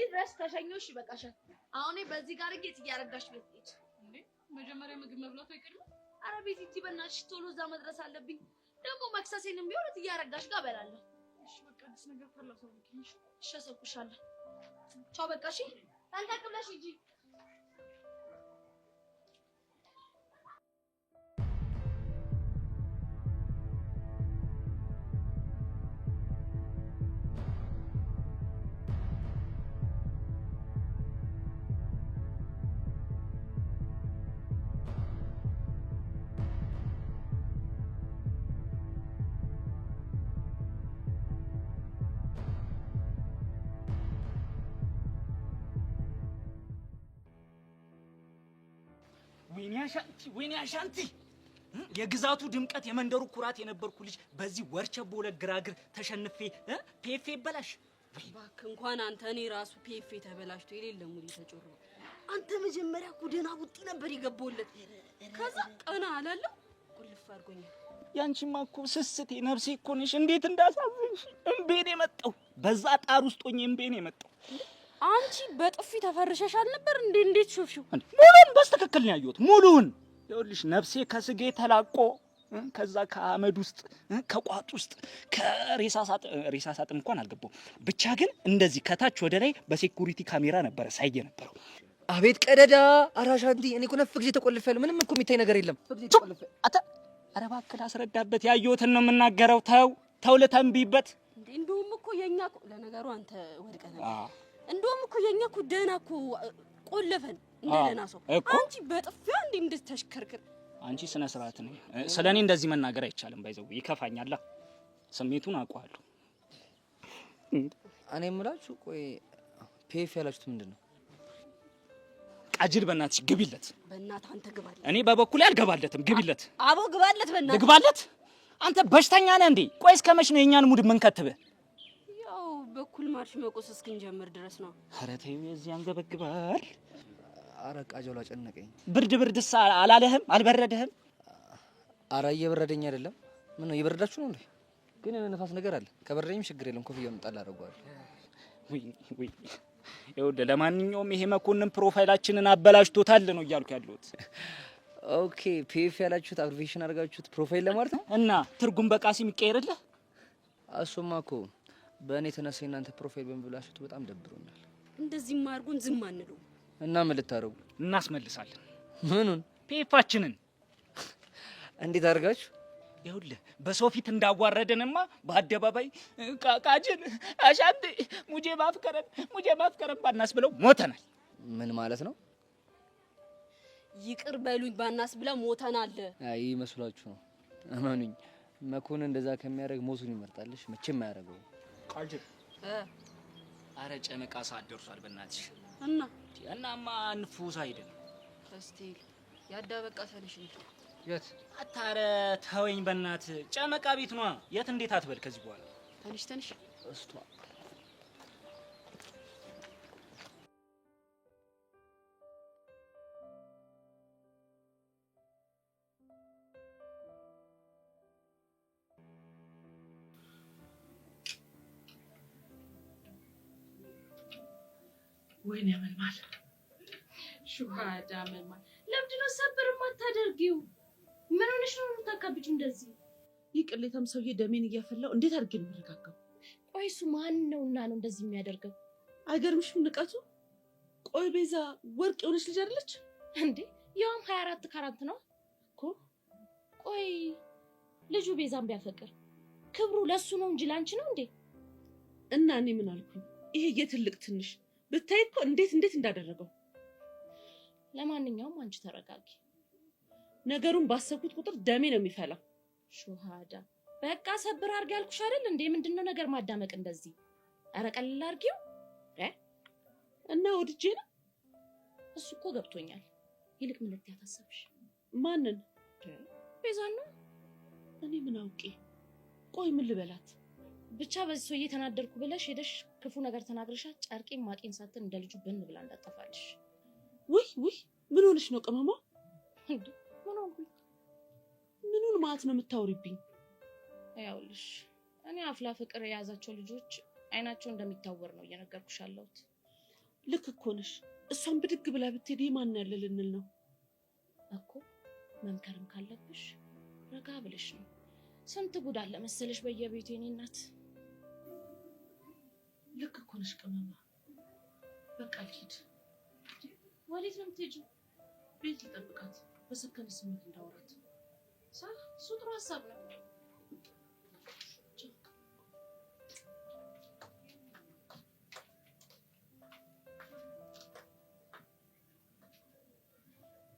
እዚህ ድረስ ከሸኞሽ ይበቃሻል አሁን በዚህ ጋር ጌት ያረጋሽ ቤት እንዴ መጀመሪያ ምግብ መብላቱ አይቀርም አረ ቤት በእናትሽ ቶሎ እዛ መድረስ አለብኝ ደግሞ መክሰሴንም ቢሆን ያረጋሽ ጋር በላለሁ እሺ በቃ አዲስ ነገር ካለ ሰውልኝ እሺ ሰውኩሻለሁ ቻው በቃ እሺ ታንታክብላሽ ሂጂ ወይኔ አሻንቲ የግዛቱ ድምቀት የመንደሩ ኩራት የነበርኩ ልጅ በዚህ ወርቸቦ ለግራግር ተሸንፌ ፒኤፍ ይበላሽ ባክ እንኳን አንተ እኔ ራሱ ፒኤፍ ተበላሽቶ የሌለ ሙዲ ተጮሮ አንተ መጀመሪያ ኩደና ቡጢ ነበር ይገባውለት ከዛ ቀና አላለ ቁልፍ አድርጎኛል ያንቺማ እኮ ስስቴ ነፍሴ እኮ ነሽ እንዴት እንዳሳዝንሽ እምቤኔ መጣው በዛ ጣር ውስጥ ሆኜ እምቤኔ መጣው አንቺ በጥፊ ተፈርሸሻል ነበር እንዴት ሾፍሽው ሙሉን በስተክክል ነው ያዩት ሙሉን ይኸውልሽ ነፍሴ ከስጌ ተላቆ ከዛ ከአመድ ውስጥ ከቋጥ ውስጥ ከሬሳሳት እንኳን አልገባው ብቻ ግን እንደዚህ ከታች ወደ ላይ በሴኩሪቲ ካሜራ ነበር ሳይየ ነበረው አቤት ቀደዳ አራሻንቲ እኔ እኮ ነፍክ ጊዜ ተቆልፈል ምንም እኮ የሚታይ ነገር የለም አታ አረባከላ አስረዳበት ያዩትን ነው የምናገረው ተው ለተንቢበት እንደውም እኮ የኛ ለነገሩ አንተ ወድቀ ነበር እንደውም እኮ የኛ እኮ ደህና እኮ ቆለፈን እንደደህና ሰው አንቺ በጥፊያ እንድትተሽከርከር አንቺ ስነ ስርዓት ነኝ ስለኔ እንደዚህ መናገር አይቻልም ባይዘው ይከፋኛል ስሜቱን አውቀዋለሁ እኔ የምላችሁ ቆይ ፒኤፍ ያላችሁት ምንድነው ቃጅል በእናትሽ ግቢለት በእናትህ አንተ ግባለት እኔ በበኩሌ አልገባለትም ግቢለት አቦ ግባለት በእናትህ ግባለት አንተ በሽተኛ ነህ እንዴ ቆይ እስከመች ነው የኛን ሙድ ምን ከተበ በኩል ማርሽ መቆስ እስክንጀምር ድረስ ነው ኧረ ተይው የዚህ አንገበግባል ኧረ ቃጀው ላጨነቀኝ ብርድስ አላለህም አልበረደህም ኧረ እየበረደኝ አይደለም ምን ነው እየበረዳችሁ ነው እንዴ ግን ነፋስ ነገር አለ ከበረደኝም ችግር የለም ኮፍያውን ጣል አደርገዋለሁ ወይ ይኸውልህ ለማንኛውም ይሄ መኮንን ፕሮፋይላችንን አበላሽቶታል ነው እያልኩ ያለሁት ኦኬ ፒኤፍ ያላችሁት አብሪቬሽን አድርጋችሁት ፕሮፋይል ለማለት ነው እና ትርጉም በቃሲም ይቀየርልህ እሱማ እኮ በእኔ ተነሳ እናንተ ፕሮፋይል በመብላሽቱ በጣም ደብሮኛል እንደዚህ ማርጉን ዝም አንለው እና ምን ልታረጉ እናስመልሳለን ምኑን ፒኤፋችንን እንዴት አድርጋችሁ ይኸውልህ በሰው ፊት እንዳዋረደንማ በአደባባይ ቃጅል አሻንቴ ሙጄ ማፍከረን ባናስ ብለው ሞተናል ምን ማለት ነው ይቅር በሉኝ ባናስ ብለው ሞተናል አይ መስሏችሁ ነው አማኑኝ መኮንን እንደዛ ከሚያደርግ ሞቱን ይመርጣልሽ መቼም አያደርገው ቃጅል አረ ጨነቃ ሰዓት ደርሷል በእናትሽ እናማ ንፉስ አይደል እስቲ ያዳበቃ ሰልሽ የት አታረ ተወኝ በእናት ጨመቃ ቤት ነው የት እንዴት አትበል ከዚህ በኋላ ተንሽ እስቷ ወይኔ መልማል ሹሃዳ መልማል ለምንድነው ሰብር ማታደርጊው ምን ሆነሽ ነው የምታካብጪው እንደዚህ ይቅሌታም ሰውዬ ደሜን እያፈላው እንዴት አድርጌ ነው የምረጋጋው ቆይ እሱ ማን ነውና ነው እንደዚህ የሚያደርገው አይገርምሽም ንቀቱ ቆይ ቤዛ ወርቅ የሆነች ልጅ አይደለች እንዴ ያውም 24 ካራንት ነው እኮ ቆይ ልጁ ቤዛን ቢያፈቅር ክብሩ ለሱ ነው እንጂ ላንቺ ነው እንዴ እና እኔ ምን አልኩኝ ይሄ የትልቅ ትንሽ ብታይ እኮ እንዴት እንዳደረገው ለማንኛውም አንቺ ተረጋጊ ነገሩን ባሰብኩት ቁጥር ደሜ ነው የሚፈላው ሹሃዳ በቃ ሰብር አርጋ ያልኩሽ አይደል እንዴ ምንድነው ነገር ማዳመቅ እንደዚህ አረቀልል አርጊው እና ወድጄ ነው እሱ እኮ ገብቶኛል ይልቅ ምን ልትያታሰብሽ ማንን ቤዛን ነው እኔ ምን አውቄ ቆይ ምን ልበላት ብቻ በዚህ ሰውዬ ተናደርኩ ብለሽ ሄደሽ ክፉ ነገር ተናግረሻት ጨርቄን ማቄን ሳትን እንደልጁ ብን ብላ እንዳጠፋልሽ ውይ ምን ሆነሽ ነው ቅመማ ምን ሆንኩኝ ምኑን ማለት ነው የምታወሪብኝ ያውልሽ እኔ አፍላ ፍቅር የያዛቸው ልጆች አይናቸው እንደሚታወር ነው እየነገርኩሽ ያለሁት ልክ እኮ ነሽ። እሷን ብድግ ብላ ብትሄድ ማን ያለ ልንል ነው እኮ። መምከርም ካለብሽ ረጋ ብለሽ ነው። ስንት ጉድ አለ መሰለሽ በየቤቱ የኔ እናት። ልክ እኮ ነሽ ቅመማ። በቃ ልሂድ። ወዴት ነው የምትሄጂው? ቤት ልጠብቃት፣ በሰከነ ስሜት እንዳወራት። እሱ ጥሩ ሀሳብ ነው።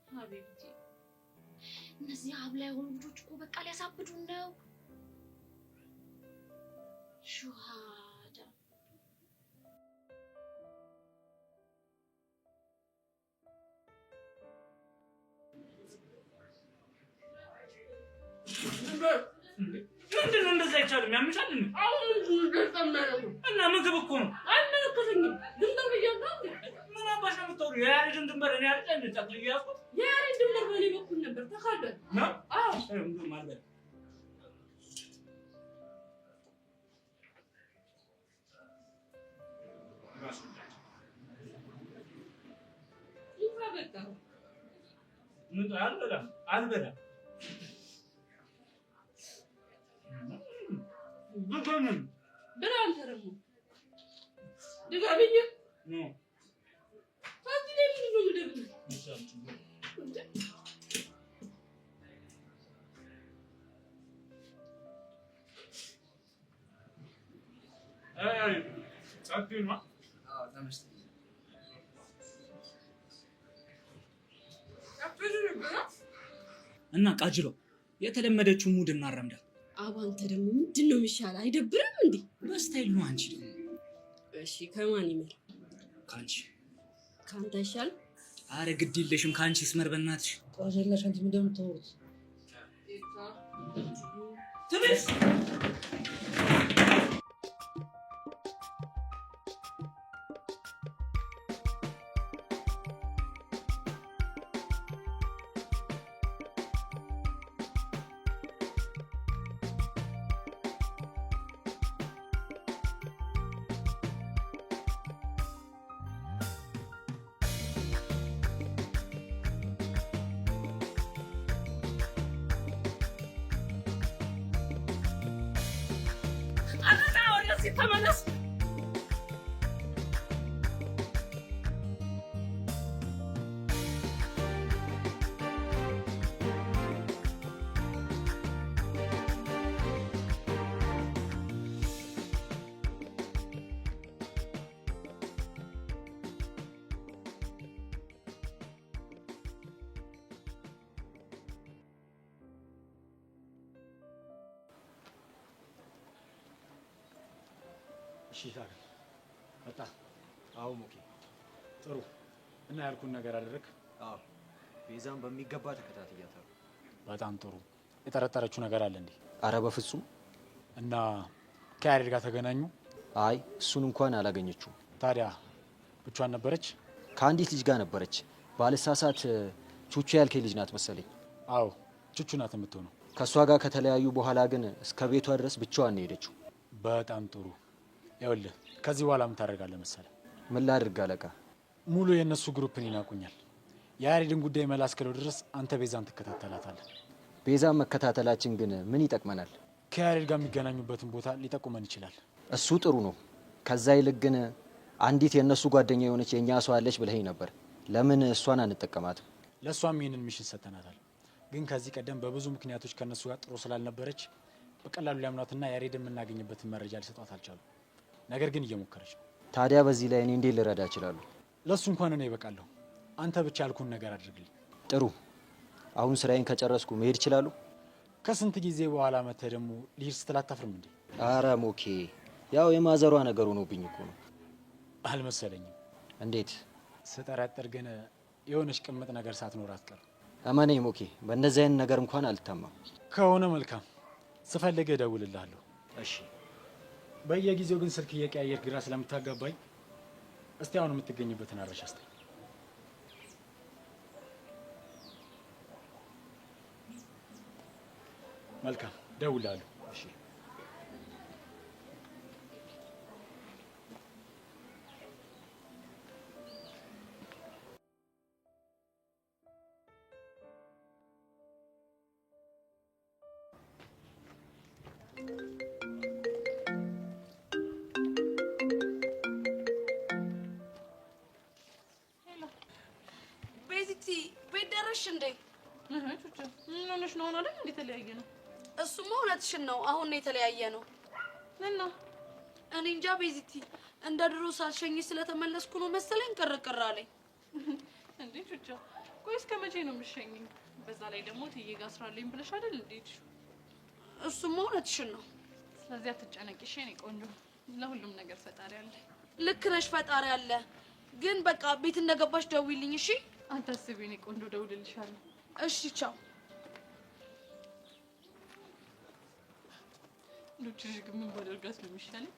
ሀቢብቲ እነዚህ ሀብላ የሆኑ ልጆች እኮ በቃ ሊያሳብዱን ነው። ሹሃዳ ምንድን ነው እንደዛ አይቻልም? ያምሻል እንዴ? እና ምግብ እኮ ነው። አይመለከተኝም። ድንበር ብያለሁ። ምን አባሽ ነው የምታወሪው? የያሬድን ድንበር እኔ አይደል እንዴ ጠቅልዬ ያዝኩት? የያሬድ ድንበር በእኔ በኩል ነበር። ተካደል ነው? አዎ ምግብ ማለት አልበላም። ብላ አንተ ደግሞ ድጋብኝ ታዲያ ለምን ነው የምደብነው? እና ቃጅሎ የተለመደችው ሙድ እናረምዳል። አንተ ደግሞ ምንድን ነው የሚሻለው? አይደብርም እንዴ? በስታይል ነው። አንቺ ደግሞ እሺ ከማን ይመር? ካንቺ። ካንተ ይሻል? አረ ግድ የለሽም ካንቺ ስመር በእናትሽ። ጧጀላሽ አንቺ ምን እንደምታወሩት ትብስ ተመለስ። እሺ ታዲያ መጣ። አዎ ሞኬ ጥሩ። እና ያልኩን ነገር አደረግ? አዎ ቤዛን በሚገባ ተከታትያታለሁ። በጣም ጥሩ። የጠረጠረችው ነገር አለ እንዴ? አረ በፍጹም። እና ከያሬድ ጋር ተገናኙ? አይ እሱን እንኳን አላገኘችውም። ታዲያ ብቻዋን ነበረች? ከአንዲት ልጅ ጋር ነበረች። ባልሳሳት ቹቹ ያልከኝ ልጅ ናት መሰለኝ። አዎ ቹቹ ናት የምትሆነው። ከእሷ ጋር ከተለያዩ በኋላ ግን እስከ ቤቷ ድረስ ብቻዋን ነው የሄደችው። በጣም ጥሩ። ይኸውልህ ከዚህ በኋላ ምን ታደርጋለህ መሰለህ? ምን ላድርግ አለቃ? ሙሉ የእነሱ ግሩፕን ይናቁኛል። የያሬድን ጉዳይ መላ እስክለው ድረስ አንተ ቤዛን ትከታተላታለህ። ቤዛን መከታተላችን ግን ምን ይጠቅመናል? ከያሬድ ጋር የሚገናኙበትን ቦታ ሊጠቁመን ይችላል። እሱ ጥሩ ነው። ከዛ ይልቅ ግን አንዲት የእነሱ ጓደኛ የሆነች የእኛ ሰው አለች ብለኸኝ ነበር። ለምን እሷን አንጠቀማትም? ለእሷም ይህንን ሚሽን ሰጥተናታል። ግን ከዚህ ቀደም በብዙ ምክንያቶች ከእነሱ ጋር ጥሩ ስላልነበረች በቀላሉ ሊያምኗትና ያሬድ የምናገኝበትን መረጃ ሊሰጧት አልቻሉ። ነገር ግን እየሞከረች ነው። ታዲያ በዚህ ላይ እኔ እንዴት ልረዳ እችላለሁ? ለእሱ እንኳን እኔ ይበቃለሁ። አንተ ብቻ ያልኩን ነገር አድርግልኝ። ጥሩ። አሁን ስራዬን ከጨረስኩ መሄድ እችላለሁ? ከስንት ጊዜ በኋላ መተህ ደግሞ ልሂድ ስትል አታፍርም እንዴ? አረ ሞኬ፣ ያው የማዘሯ ነገር ሆኖብኝ እኮ ነው። አልመሰለኝም። እንዴት? ስጠረጥር ግን የሆነች ቅምጥ ነገር ሳትኖር አትቀርም። እመነኝ ሞኬ፣ በእነዚህ አይነት ነገር እንኳን አልታማም። ከሆነ መልካም፣ ስፈልግ እደውልልሃለሁ። እሺ። በየጊዜው ግን ስልክ እየቀያየር ግራ ስለምታጋባኝ እስቲ አሁን የምትገኝበትን አድራሻ ስጠኝ። መልካም፣ እደውልልሃለሁ። እሺ። አሁን አይደል እንዴ የተለያየ ነው? እሱማ እውነትሽን ነው። አሁን ነው የተለያየ ነው። እና እኔ እንጃ ቤዚቲ እንደ ድሮ ሳልሸኝ ስለተመለስኩ ነው መሰለኝ ቅርቅር አለኝ። እንዴ ቹቻ ቆይ እስከ መቼ ነው የምትሸኝኝ? በዛ ላይ ደግሞ ትዬ ጋር ስራልኝ ብለሽ አይደል እንዴ? እሱማ እውነትሽን ነው። ስለዚህ አትጨነቂ እሺ የኔ ቆንጆ። ለሁሉም ነገር ፈጣሪ አለ። ልክ ነሽ፣ ፈጣሪ አለ። ግን በቃ ቤት እንደገባሽ ደውይልኝ እሺ? አታስቢ የኔ ቆንጆ፣ ደውልልሻለሁ። እሺ ቻው። ልጅሽ ግን ምን ባደርጋት ነው የሚሻለኝ?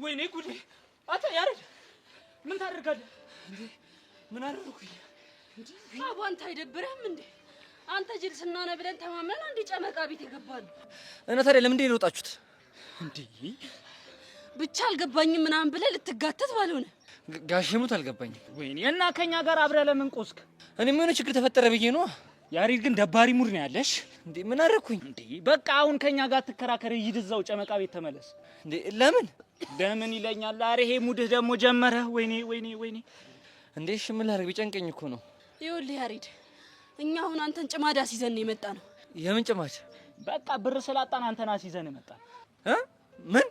ወይኔ ጉዴ! አንተ ያረድ ምን ታደርጋለህ እንዴ? ምን አደረኩኝ እንዴ? አቡ አንተ አይደብርህም እንዴ? አንተ ጅል ስናነ ብለን ተማመን አንድ ጨመቃ ቤት ይገባል። እና ታዲያ ለምን እንደ ወጣችሁት እንዴ? ብቻ አልገባኝም ምናምን ብለህ ልትጋተት ባልሆነ ጋሼ ሙት አልገባኝም። ወይኔ እና ከኛ ጋር አብረህ ለምን ቆስክ? እኔ ምን ችግር ተፈጠረ ብዬ ነው። ያሬድ ግን ደባሪ ሙድ ነው ያለሽ እንዴ? ምን አደረኩኝ እንዴ? በቃ አሁን ከኛ ጋር ትከራከር፣ ሂድ እዛው ጨመቃ ቤት ተመለስ። እንዴ? ለምን ለምን ይለኛል? ኧረ ይሄ ሙድህ ደግሞ ጀመረ። ወይኔ ወይኔ ወይኔ! እንዴ እሺ ምን ላድርግ? ቢጨንቀኝ እኮ ነው። ይኸውልህ ያሬድ፣ እኛ አሁን አንተን ጭማዳ ሲዘን ነው የመጣ ነው። የምን ጭማድ? በቃ ብር ስላጣን አንተን አስይዘን መጣን። ምን?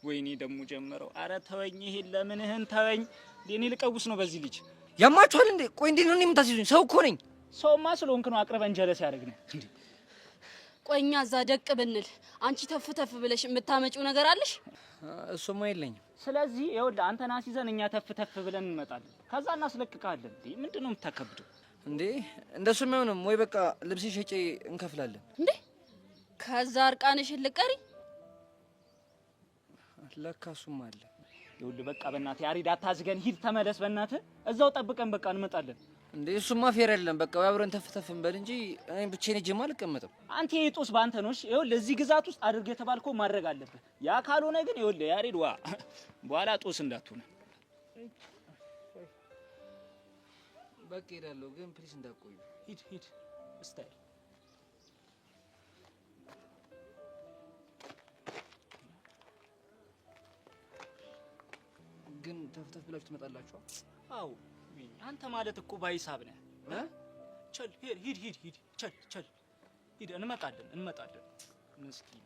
ወይኔ ደግሞ ጀመረው። ኧረ ተወኝ፣ ይሄን ለምንህን ተወኝ። እኔ ልቀውስ ነው በዚህ ልጅ። ያማችኋል እንዴ? ቆይ እንዴት ነው እኔ የምታስይዙኝ? ሰው እኮ ነኝ። ሰውማ ስለሆንክ ነው አቅርበን ጀለስ ያደርግን እንዴ? ቆይ እኛ እዛ ደቅ ብንል አንቺ ተፍ ተፍ ብለሽ የምታመጪው ነገር አለሽ? እሱማ የለኝም። ስለዚህ ይኸውልህ አንተን አስይዘን እኛ ተፍ ተፍ ብለን እንመጣለን። ከዛ እናስለቅቃለን። እንዴ ምንድን ነው የምታከብደው እንዴ? እንደሱም አይሆንም ወይ? በቃ ልብስ ሸጬ እንከፍላለን። እንዴ ከዛ እርቃንሽን ልቀሪ? ለካ እሱም አለ። ይኸውልህ በቃ በእናትህ ያሬድ አታዝገን፣ ሂድ ተመለስ። በእናትህ እዛው ጠብቀን በቃ እንመጣለን። እንዴ እሱማ ፌር አይደለም። በቃ አብረን ተፍ ተፍ እንበል እንጂ እኔ ብቻዬን ሄጄማ አልቀመጥም። አንተ የጦስ ባንተ ነው። እሺ ይኸውልህ እዚህ ግዛት ውስጥ አድርግ የተባልከው ማድረግ አለብህ። ያ ካልሆነ ግን ይኸውልህ ያሬድ ዋ በኋላ ጦስ እንዳትሆነ። በቃ ሄዳለሁ፣ ግን ፕሊስ እንዳትቆዩ። ሂድ ሂድ ስታይል ግን ተፍ ተፍ ብላችሁ ትመጣላችሁ? አዎ አንተ ማለት እኮ ባይሳብ ነህ። ቸል ሂድ ሂድ ሂድ ቸል ቸል ሂድ። እንመጣለን። ምስኪን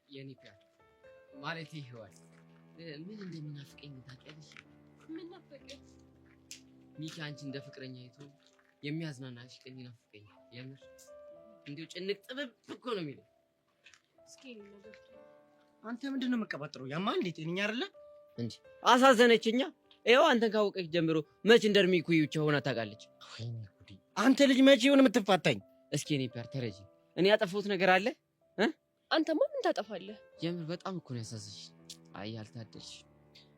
የኔ ፒያር ማለት ይሄዋል ምን እንደሚናፍቀኝ ታውቂያለሽ? ምን ናፈቀኝ? ሚኪ አንቺ እንደ ፍቅረኛ አይቶ የሚያዝናናሽ ቀን ይናፍቀኛል። የምር እንዲሁ ጭንቅ ጥብብ እኮ ነው የሚለው። እስኪ ነገር አንተ ምንድነው የምትቀባጥረው? ያማ እንዴት እኛ አይደለ እንጂ አሳዘነችኛ። ይኸው አንተን ካወቀች ጀምሮ መች እንደርሚኩ ብቻ ሆና ታውቃለች። ወይኔ ጉዲ! አንተ ልጅ መቼ ይሁን የምትፋታኝ? እስኪ እኔ ፒያር ተረጂ። እኔ ያጠፋሁት ነገር አለ? አንተማ ምን ታጠፋለህ? የምር በጣም እኮ ነው ያሳዝሽ። አይ አልታደልሽ።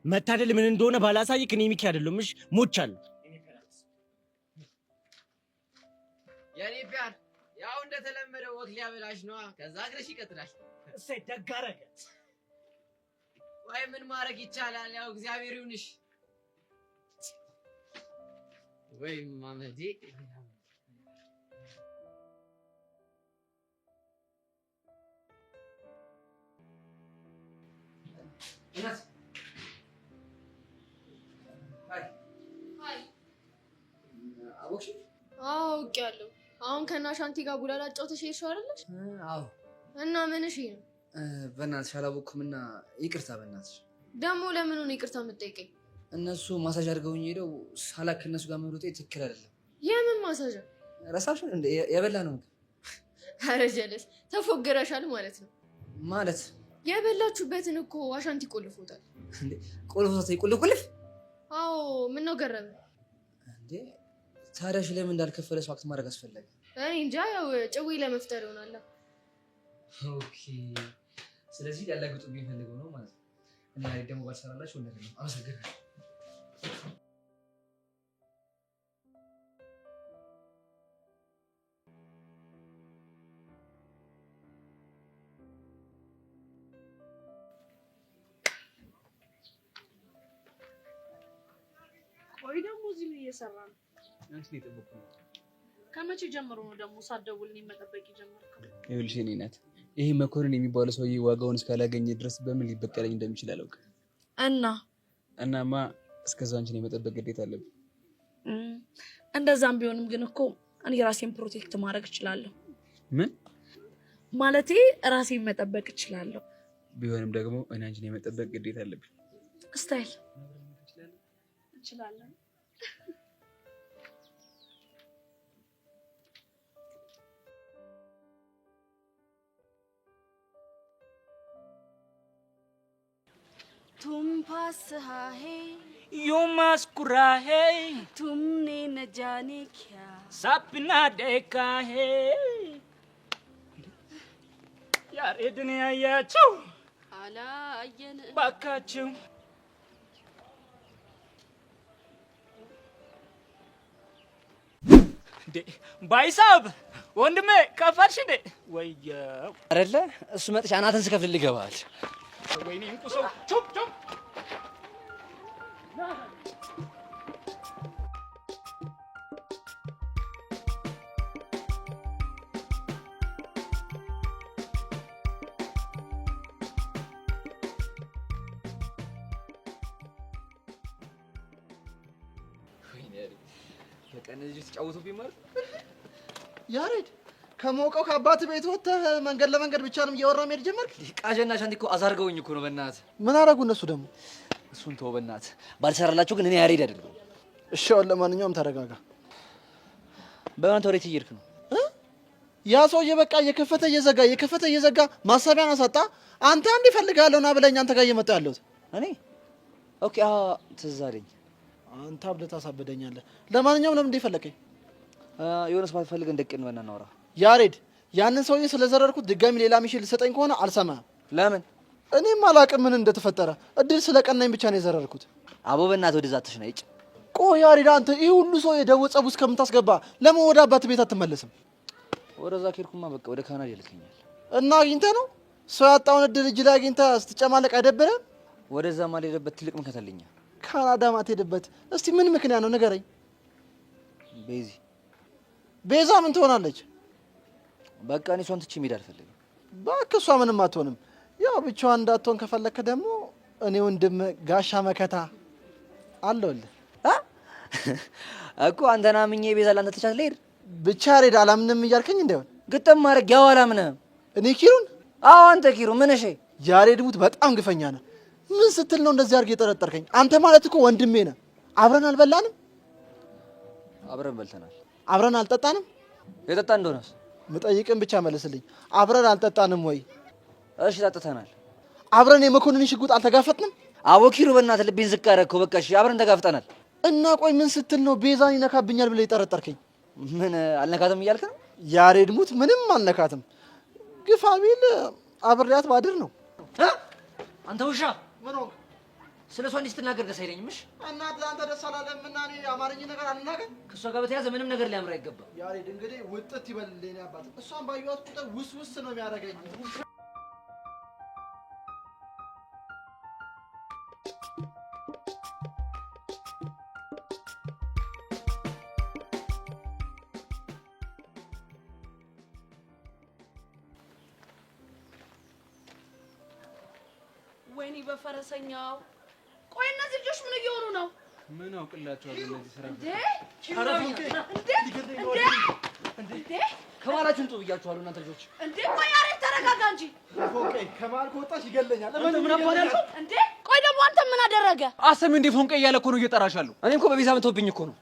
መታደል ምን እንደሆነ ባላሳይክ እኔ ሚኪ አይደለም። እሺ ሞቻለሁ። የኔ ፒያር ያው እንደተለመደው ወክ ሊያበላሽ ነው። ከዛ እግርሽ ይቀጥላል። እሰይ ደግ አደረገ። ወይ ምን ማድረግ ይቻላል? ያው እግዚአብሔር ይሁንሽ። ወይ ማመዴ እናት ሃይ አቦክሽ? አውቄያለሁ። አሁን ከናሻንቲ ጋር ቡላላ ጫውተሽ ሄድሽው አይደለሽ? አዎ። እና ምንሽ ነው? በእናትሽ አላቦክምና ይቅርታ። በእናትሽ ደግሞ ለምን ነው ይቅርታ የምትጠይቀኝ? እነሱ ማሳጅ አድርገውኝ ሄደው ሳላክ እነሱ ጋር መሮጤ ትክክል አይደለም። የምን ማሳጅ? ረሳሽን እንደ የበላ ነው። ኧረ ጀለስ ተፎገረሻል ማለት ነው። ማለት የበላችሁበትን እኮ አሻንቲ ቆልፎታል። እንዴ ቆልፎታል? ቁልፍ? አዎ። ምን ነው ገረመ እንዴ? ታዲያ ለምን እንዳልከፈለ ሰው አክት ማድረግ አስፈለገ? እኔ እንጃ። ያው ጭዊ ለመፍጠር ይሆናል። ኦኬ። ስለዚህ ያላግጡብኝ ፈልገው ነው ማለት ነው። እና ደግሞ ባልሰራላችሁ ነገር ነው። አመሰግናለሁ። እየሰራ ነው። አንቺ ነው የጠበቅኩት። ከመቼ ጀምሮ ነው ደግሞ ሳትደውልልኝ መጠበቅ የጀመርከው? ይኸውልሽ የእኔ እናት ይሄ መኮንን የሚባለው ሰውዬ ዋጋውን እስካላገኘ ድረስ በምን ሊበቀለኝ እንደሚችል አላውቅም። እናማ እስከዛ አንቺን የመጠበቅ ግዴታ አለብኝ። እንደዛም ቢሆንም ግን እኮ እኔ ራሴን ፕሮቴክት ማድረግ እችላለሁ። ምን ማለቴ ራሴን መጠበቅ እችላለሁ። ቢሆንም ደግሞ እኔ አንቺን የመጠበቅ ግዴታ አለብኝ። ስታይል እችላለሁ። तुम पास है यूं मुस्कुरा है तुमने न जाने क्या सपना देखा है ያሬድን ያያችሁ አላየን ባካችሁ እንዴ ባይሳብ ወንድሜ ከፋልሽ እንዴ ወየው አይደለ እሱ መጥቻ አናተን ስከፍልልህ ይገባል። ወይኔ እንቁ ሰው ቹፕ ቹፕ እነዚህ ተጫውቱ ቢማር ያሬድ ከሞቀው ከአባት ቤት ወጥተህ መንገድ ለመንገድ ብቻ ነው እያወራ መሄድ ጀመርክ? ቃጀና ሻንቲ እኮ አዛርገውኝ እኮ ነው። በእናትህ ምን አደረጉ እነሱ ደግሞ? እሱን ተው በእናትህ። ባልሰራላችሁ ግን እኔ ያሬድ አይደለም። እሺ አሁን ለማንኛውም ተረጋጋ። በእናንተ ወዴት እየሄድክ ነው? ያ ሰውዬ በቃ እየከፈተ እየዘጋ ማሰቢያን አሳጣ። አንተ አንድ ይፈልጋለሁ ና ብለኝ አንተ ጋር እየመጣ ያለሁት እኔ ኦኬ ትዝ አለኝ። አንተ አብለህ ታሳበደኛለህ። ለማንኛውም ለምን እንደፈለከኝ የሆነ ሰው ፈልገን እንደቅን በእና እናውራ። ያሬድ ያንን ሰውዬ ስለዘረርኩት ድጋሚ ሌላ ሚሽል ልሰጠኝ ከሆነ አልሰማህም። ለምን? እኔም አላቅም ምን እንደተፈጠረ። እድል ስለቀናኝ ብቻ ነው የዘረርኩት። አቦ በእናትህ ወደዛ ተሽናይጭ። ቆይ ያሬድ አንተ ይህ ሁሉ ሰው የደወ ጸብ ውስጥ ከምታስገባ ለምን ወደ አባት ቤት አትመለስም? ወደዛ ኬርኩማ በቃ ወደ ካናዳ ይልከኛል። እና አግኝተህ ነው ሰው ያጣውን እድል እጅ ላይ አግኝተህ ስትጨማለቅ አይደብርህም? ወደዛ ማልሄድበት ትልቅ ምክንያት አለኝ። ካናዳ ማትሄድበት እስቲ ምን ምክንያት ነው ንገረኝ። ቤዛ ምን ትሆናለች? በቃ እኔ እሷን ትቼ መሄድ አልፈልግም። እባክህ እሷ ምንም አትሆንም። ያው ብቻዋን እንዳትሆን ከፈለክ ደግሞ እኔ ወንድም ጋሻ መከታ አለሁልህ እኮ። አንተና ምኜ ቤዛ ላንተ ትቻት ልሄድ ብቻ ያሬድ አላምንም እያልከኝ እንዳይሆን ግጥም ማድረግ ያው አላምንም። እኔ ኪሩን? አዎ አንተ ኪሩ ምን እሺ። ያሬድ ሙት በጣም ግፈኛ ነህ። ምን ስትል ነው እንደዚህ አድርገህ የጠረጠርከኝ? አንተ ማለት እኮ ወንድሜ ነህ። አብረን አልበላንም? አብረን በልተናል። አብረን አልጠጣንም? የጠጣ እንደሆነስ ምጠይቅን ብቻ መልስልኝ። አብረን አልጠጣንም ወይ? እሺ ጠጥተናል። አብረን የመኮንንን ሽጉጥ አልተጋፈጥንም? አቦ ኪሩ በእናትህ ልቤን ዝቅ አደረግከው። በቃ እሺ አብረን ተጋፍጠናል። እና ቆይ ምን ስትል ነው ቤዛን ይነካብኛል ብለህ የጠረጠርከኝ? ምን አልነካትም እያልክ ነው? ያሬድ ሙት ምንም አልነካትም። ግፋ ቢል አብሬያት ባድር ነው። አንተ ውሻ ምን ሆንክ? ስለ እሷ እንዲህ ስትናገር ደስ አይለኝም። እሺ እናት ለአንተ ደስ አላለም እና እኔ አማርኛ ነገር አልናገር? ከእሷ ጋር በተያዘ ምንም ነገር ሊያምር አይገባም። ያሬድ እንግዲህ ውጥት ይበልልኝ አባት። እሷን ባየኋት ቁጥር ውስ ነው የሚያደርገኝ። ወይኔ በፈረሰኛው። ቆይ እነዚህ ልጆች ምን እየሆኑ ነው? ምን አውቅላቸዋለሁ እነዚህ ስራ ከማላችሁ እንጡ ብያችኋለሁ እናንተ ልጆች። እንዴ ቆይ ያሬድ ተረጋጋ እንጂ። ፎንቄ ከማል ከወጣሽ ይገለኛል። ምን አባል ያልከው? እንዴ ቆይ ደግሞ አንተ ምን አደረገ? አሰም እንዴ ፎንቄ እያለ እኮ ነው እየጠራሻለሁ። እኔም እኮ በቤዛ መተውብኝ እኮ ነው።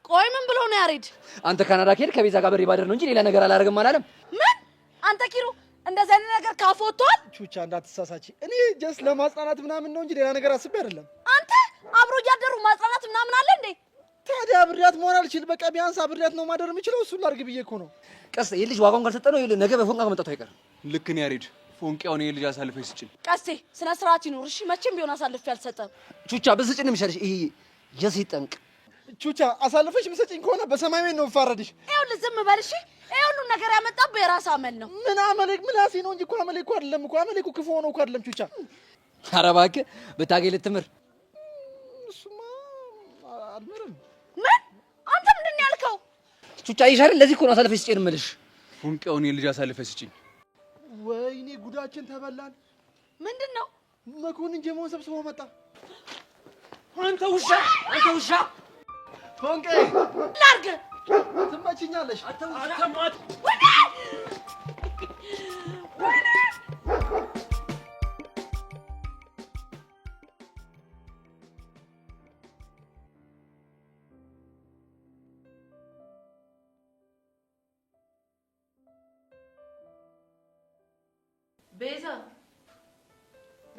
ቆይ ምን ብሎ ነው ያሬድ? አንተ ካናዳ ከሄድ ከቤዛ ጋር በሬ ባደር ነው እንጂ ሌላ ነገር አላደርግም አላለም። ምን አንተ ኪሩ እንደዚህ አይነት ነገር ካፍ ወጥቷል? ቹቻ እንዳትሳሳቺ። እኔ ጀስት ለማጽናናት ምናምን ነው እንጂ ሌላ ነገር አስቤ አይደለም። አንተ አብሮ እያደሩ ማጽናናት ምናምን አለ እንዴ? ታዲያ አብሬያት መሆን አልችል። በቃ ቢያንስ አብሬያት ነው ማደር የምችለው። እሱን ላድርግ ብዬ እኮ ነው። ቀስ ይሄ ልጅ ዋጋውን ካልሰጠነው ይኸውልህ ነገ በፎንቃ ከመጣቱ አይቀርም። ልክ ነው ያሬድ። ፎንቄውን ይሄ ልጅ አሳልፈሽ ስጭኝ። ቀስቴ ስነ ስርዓት ይኑር እሺ። መቼም ቢሆን አሳልፌ አልሰጠም። ቹቻ ብስጭን የሚሻልሽ ይሄ የሴት ጠንቅ። ቹቻ አሳልፈሽ የምትሰጪኝ ከሆነ በሰማይ ቤት ነው የምፋረድሽ። ይኸውልህ ዝም በል እሺ። ይሄ ሁሉ ነገር ያመጣብህ የራስህ አመል ነው። ምን አመሌ? ምላሴ ነው እንጂ እኮ አመሌ እኮ አይደለም እኮ። አመሌ እኮ ክፉ ሆኖ እኮ አይደለም ቹቻ። ኧረ እባክህ ብታገኝ ልትምር። እሱማ አልምርም። ምን ቹቻ ይሻል ለዚህ እኮ ነው አሳልፈሽ ስጪኝ እምልሽ። ፎንቄውን የልጅ አሳልፈሽ ስጪኝ። ወይኔ ጉዳችን ተበላን። ምንድነው? መኮንን ጀሞን ሰብስቦ መጣ። አንተ ውሻ ፎንቄ ላርገ ትመችኛለሽ። አተማት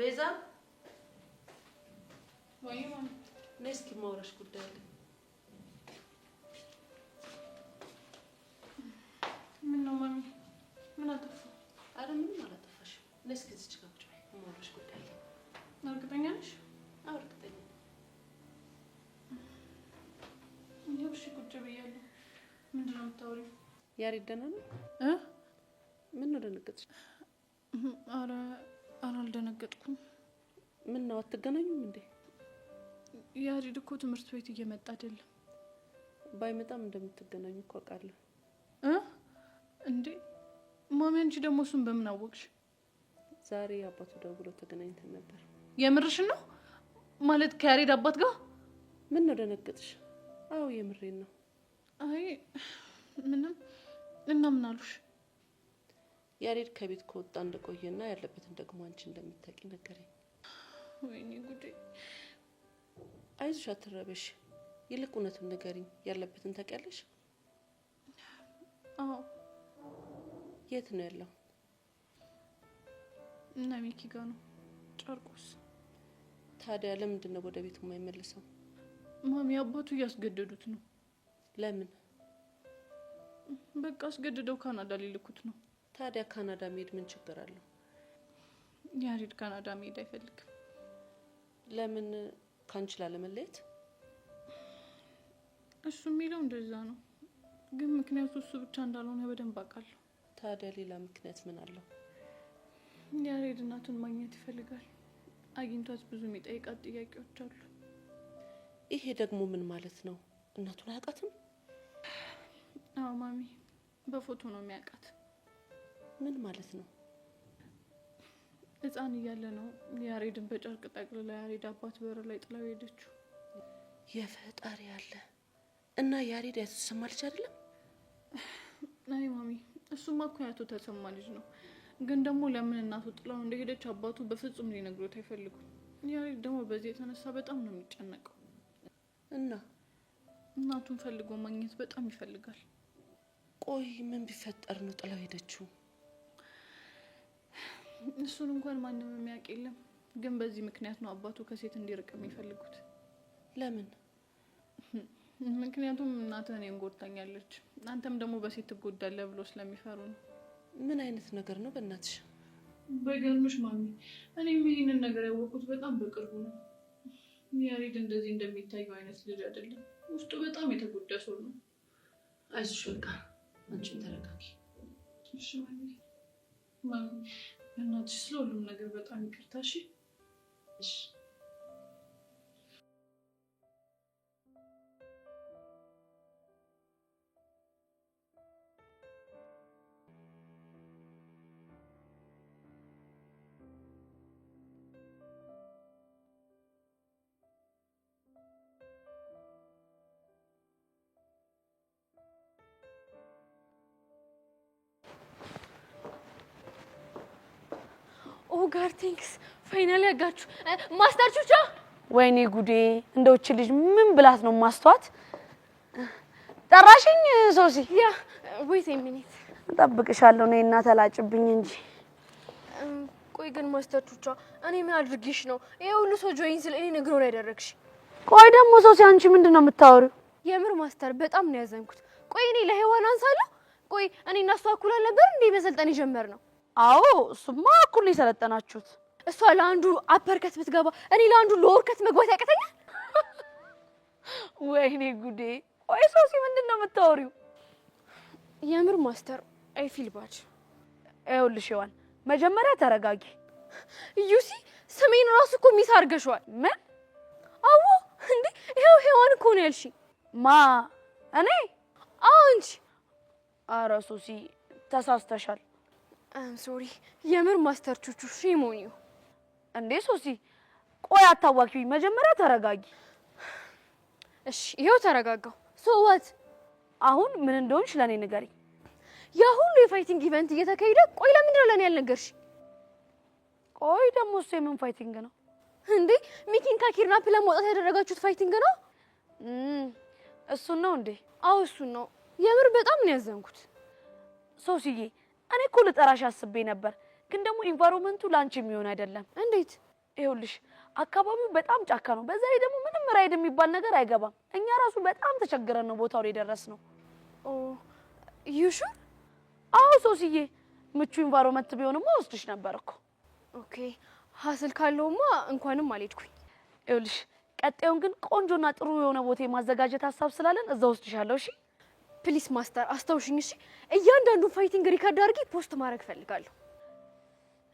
ቤዛ ወይ ማን ነይ እስኪ ማውራሽ ጉዳይ አለ። ምን ነው ማሚ? ምን አጠፋ? አረ ምንም አላጠፋሽም። ነይ እስኪ እዚች ጋር ቁጭ በይ፣ ማውራሽ ጉዳይ አለ። እርግጠኛ ነሽ? አዎ እርግጠኛ ነኝ። ይኸው እሺ ቁጭ ብያለሁ። ምንድን ነው የምታወሪው? ያሬድ ደህና ነው? ምን ነው ደነገጥሽ? አረ አልደነገጥኩም። ምን ነው አትገናኙም እንዴ? ያሬድ እኮ ትምህርት ቤት እየመጣ አይደለም። ባይመጣም እንደምትገናኙ እኮ አውቃለሁ። እንዴ ማሚ፣ አንቺ ደግሞ እሱን በምን አወቅሽ? ዛሬ አባቱ ደውሎ ተገናኝተን ነበር። የምርሽን ነው? ማለት ከያሬድ አባት ጋር? ምን ነው ደነገጥሽ? አዎ የምሬን ነው። አይ ምንም። እና ምን አሉሽ? ያሬድ ከቤት ከወጣ እንደቆየና ያለበትን ደግሞ አንቺ እንደምታውቂ ነገረኝ። ወይኔ ጉዴ። አይዞሽ አትረበሽ። ይልቅ እውነቱን ንገሪኝ፣ ያለበትን ታውቂያለሽ? አዎ። የት ነው ያለው? እና ሚኪ ጋር ነው፣ ጨርቆስ። ታዲያ ለምንድን ነው ወደ ቤቱ የማይመለሰው? ማሚ አባቱ እያስገደዱት ነው። ለምን? በቃ አስገድደው ካናዳ ሊልኩት ነው። ታዲያ ካናዳ መሄድ ምን ችግር አለው? ያሬድ ካናዳ መሄድ አይፈልግም። ለምን? ካንቺ ላለመለየት? እሱ የሚለው እንደዛ ነው፣ ግን ምክንያቱ እሱ ብቻ እንዳልሆነ በደንብ አውቃለሁ። ታዲያ ሌላ ምክንያት ምን አለው? ያሬድ እናቱን ማግኘት ይፈልጋል። አግኝቷት ብዙ የሚጠይቃት ጥያቄዎች አሉ። ይሄ ደግሞ ምን ማለት ነው? እናቱን አያውቃትም? አዎ ማሚ፣ በፎቶ ነው የሚያውቃት። ምን ማለት ነው? ሕፃን እያለ ነው ያሬድን በጨርቅ ጠቅልላ ያሬድ አባት በር ላይ ጥላው ሄደችው። የፈጣሪ ያለ እና ያሬድ ያተሰማ ልጅ አይደለም? አይ ማሚ፣ እሱማ እኮ ያቶ ተሰማ ልጅ ነው። ግን ደግሞ ለምን እናቱ ጥላው እንደሄደች አባቱ በፍጹም ሊነግሩት አይፈልጉም። ያሬድ ደግሞ በዚህ የተነሳ በጣም ነው የሚጨነቀው እና እናቱን ፈልጎ ማግኘት በጣም ይፈልጋል። ቆይ ምን ቢፈጠር ነው ጥላው ሄደችው? እሱን እንኳን ማንም የሚያውቅ የለም። ግን በዚህ ምክንያት ነው አባቱ ከሴት እንዲርቅ የሚፈልጉት። ለምን? ምክንያቱም እናትህ እኔን ጎድታኛለች፣ አንተም ደግሞ በሴት ትጎዳለህ ብሎ ስለሚፈሩ ነው። ምን አይነት ነገር ነው በእናትሽ? በገርምሽ ማሚ፣ እኔም ይህንን ነገር ያወቁት በጣም በቅርቡ ነው። ያሬድ እንደዚህ እንደሚታየው አይነት ልጅ አይደለም። ውስጡ በጣም የተጎዳ ሰው ነው። አይዞሽ በቃ አንቺም ተረጋጊ። እሺ ማሚ። ማሚ በእናትሽ ስለ ሁሉም ነገር በጣም ይቅርታ። እሺ እሺ። ኦ ጋር ቴንክስ ፋይናሊ ያጋችሁ ማስተር ቹቻ። ወይኔ ጉዴ! እንደውች ልጅ ምን ብላት ነው ማስተዋት? ጠራሽኝ ሶሲ? ያ ዌት ኤ ሚኒት እጠብቅሻለሁ። ነይ እና ተላጭብኝ እንጂ። ቆይ ግን ማስተር ቹቻ እኔ ምን አድርጊሽ ነው ይሄ ሁሉ ሰው ጆይን ስለ እኔ ነግሮን ያደረግሽ? ቆይ ደግሞ ሶሲ አንቺ ምንድነው የምታወሪው? የምር ማስተር በጣም ነው ያዘንኩት። ቆይ እኔ ለሄዋን አንሳለሁ? ቆይ እኔ እና እሷ እኩል አልነበር እንዴ መሰልጠን የጀመርነው? አዎ እሱማ እኩል ነው የሰለጠናችሁት። እሷ ለአንዱ አፐርከት ብትገባ እኔ ለአንዱ ሎወርከት መግባት ያቅተኛል? ወይኔ ጉዴ! ቆይ ሶሲ ምንድነው የምታወሪው? የምር ማስተር አይ ፊል ባድ። ይኸውልሽ ሄዋን መጀመሪያ ተረጋጊ። ዩሲ ስሜን ራሱ እኮ ሚስ አድርገሽዋል። ምን? አዎ እንዴ ይሄው ሄዋን እኮ ነው ያልሽኝ። ማ? እኔ? አዎ እንጂ። ኧረ ሶሲ ተሳስተሻል። ሶሪ የምር ማስተር ቹቹ ሺሞኒ እንዴ ሶሲ ቆይ አታዋኪኝ፣ መጀመሪያ ተረጋጊ። እሺ ይሄው ተረጋጋው። ሶ ዋት አሁን ምን እንደሆንሽ ለኔ ንገሪኝ። ያ ሁሉ የፋይቲንግ ኢቨንት እየተካሄደ ቆይ ለምንድን ነው ለኔ ያልነገርሽ? ቆይ ደግሞ እሱ የምን ፋይቲንግ ነው እንዴ? ሚኪን ከኪድናፕ ለማውጣት ያደረጋችሁት ፋይቲንግ ነው? እሱን ነው እንዴ? አዎ እሱን ነው። የምር በጣም ነው ያዘንኩት። ሶሲዬ እኔ እኮ ልጠራሽ አስቤ ነበር፣ ግን ደግሞ ኢንቫይሮንመንቱ ላንቺ የሚሆን አይደለም። እንዴት? ይኸውልሽ አካባቢው በጣም ጫካ ነው። በዛ ላይ ደግሞ ምንም ራይድ የሚባል ነገር አይገባም። እኛ ራሱ በጣም ተቸግረን ነው ቦታው ላይ ደረስነው። ኦ ዩሹ? አዎ ሶሲዬ፣ ምቹ ኢንቫይሮንመንት ቢሆንማ ወስድሽ ነበር እኮ። ኦኬ ሀስል ካለውማ እንኳንም አልሄድኩኝ። ይኸውልሽ ቀጣዩን ግን ቆንጆና ጥሩ የሆነ ቦታ የማዘጋጀት ሀሳብ ስላለን እዛ ወስድሻለሁ። እሺ ፕሊስ ማስተር አስታውሽኝ። እሺ እያንዳንዱን ፋይቲንግ ሪከርድ አድርጌ ፖስት ማድረግ ፈልጋለሁ።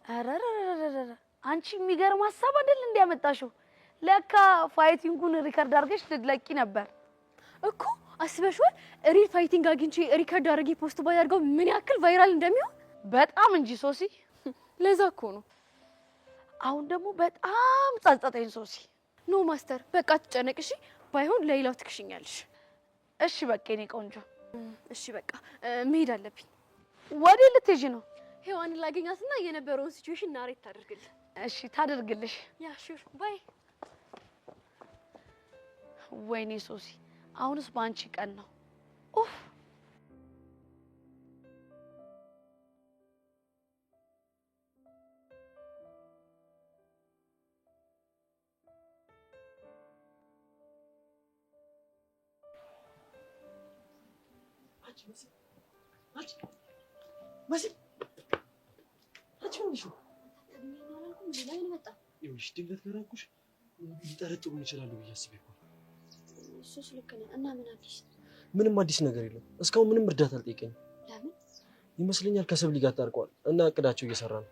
አረረረረረ አንቺ የሚገርም ሀሳብ አይደል እንዲያመጣሽው። ለካ ፋይቲንጉን ሪከርድ አድርገሽ ልትለቂ ነበር እኮ። አስበሽዋል? ሪል ፋይቲንግ አግኝቼ ሪከርድ አድርጌ ፖስት ባደርገው ምን ያክል ቫይራል እንደሚሆን? በጣም እንጂ ሶሲ። ለዛ እኮ ነው። አሁን ደግሞ በጣም ጸጸተኝ ሶሲ። ኖ ማስተር በቃ ትጨነቅ። እሺ ባይሆን ለሌላው ትክሽኛለሽ። እሺ በቃ የኔ ቆንጆ። እሺ በቃ መሄድ አለብኝ። ወዴት ልትሄጂ ነው? ሄዋንን ላገኛትና የነበረውን ሲቹዌሽን ናሬት ታደርግልኝ። እሺ ታደርግልሽ። ያ ሹር ባይ። ወይኔ ሶሲ አሁንስ በአንቺ ቀን ነው። ኡፍ ይኸውልሽ ድንገት ከራኩሽ ሊጠረጥሩን ይችላሉ ብዬ አስቤ እኮ። እሱስ ልክ ነህ። እና ምን አዲስ? ምንም አዲስ ነገር የለም። እስካሁን ምንም እርዳታ አልጠየቀኝም። ለምን ይመስለኛል ከሰብሊ ጋር ታርቀዋል እና እቅዳቸው እየሰራ ነው።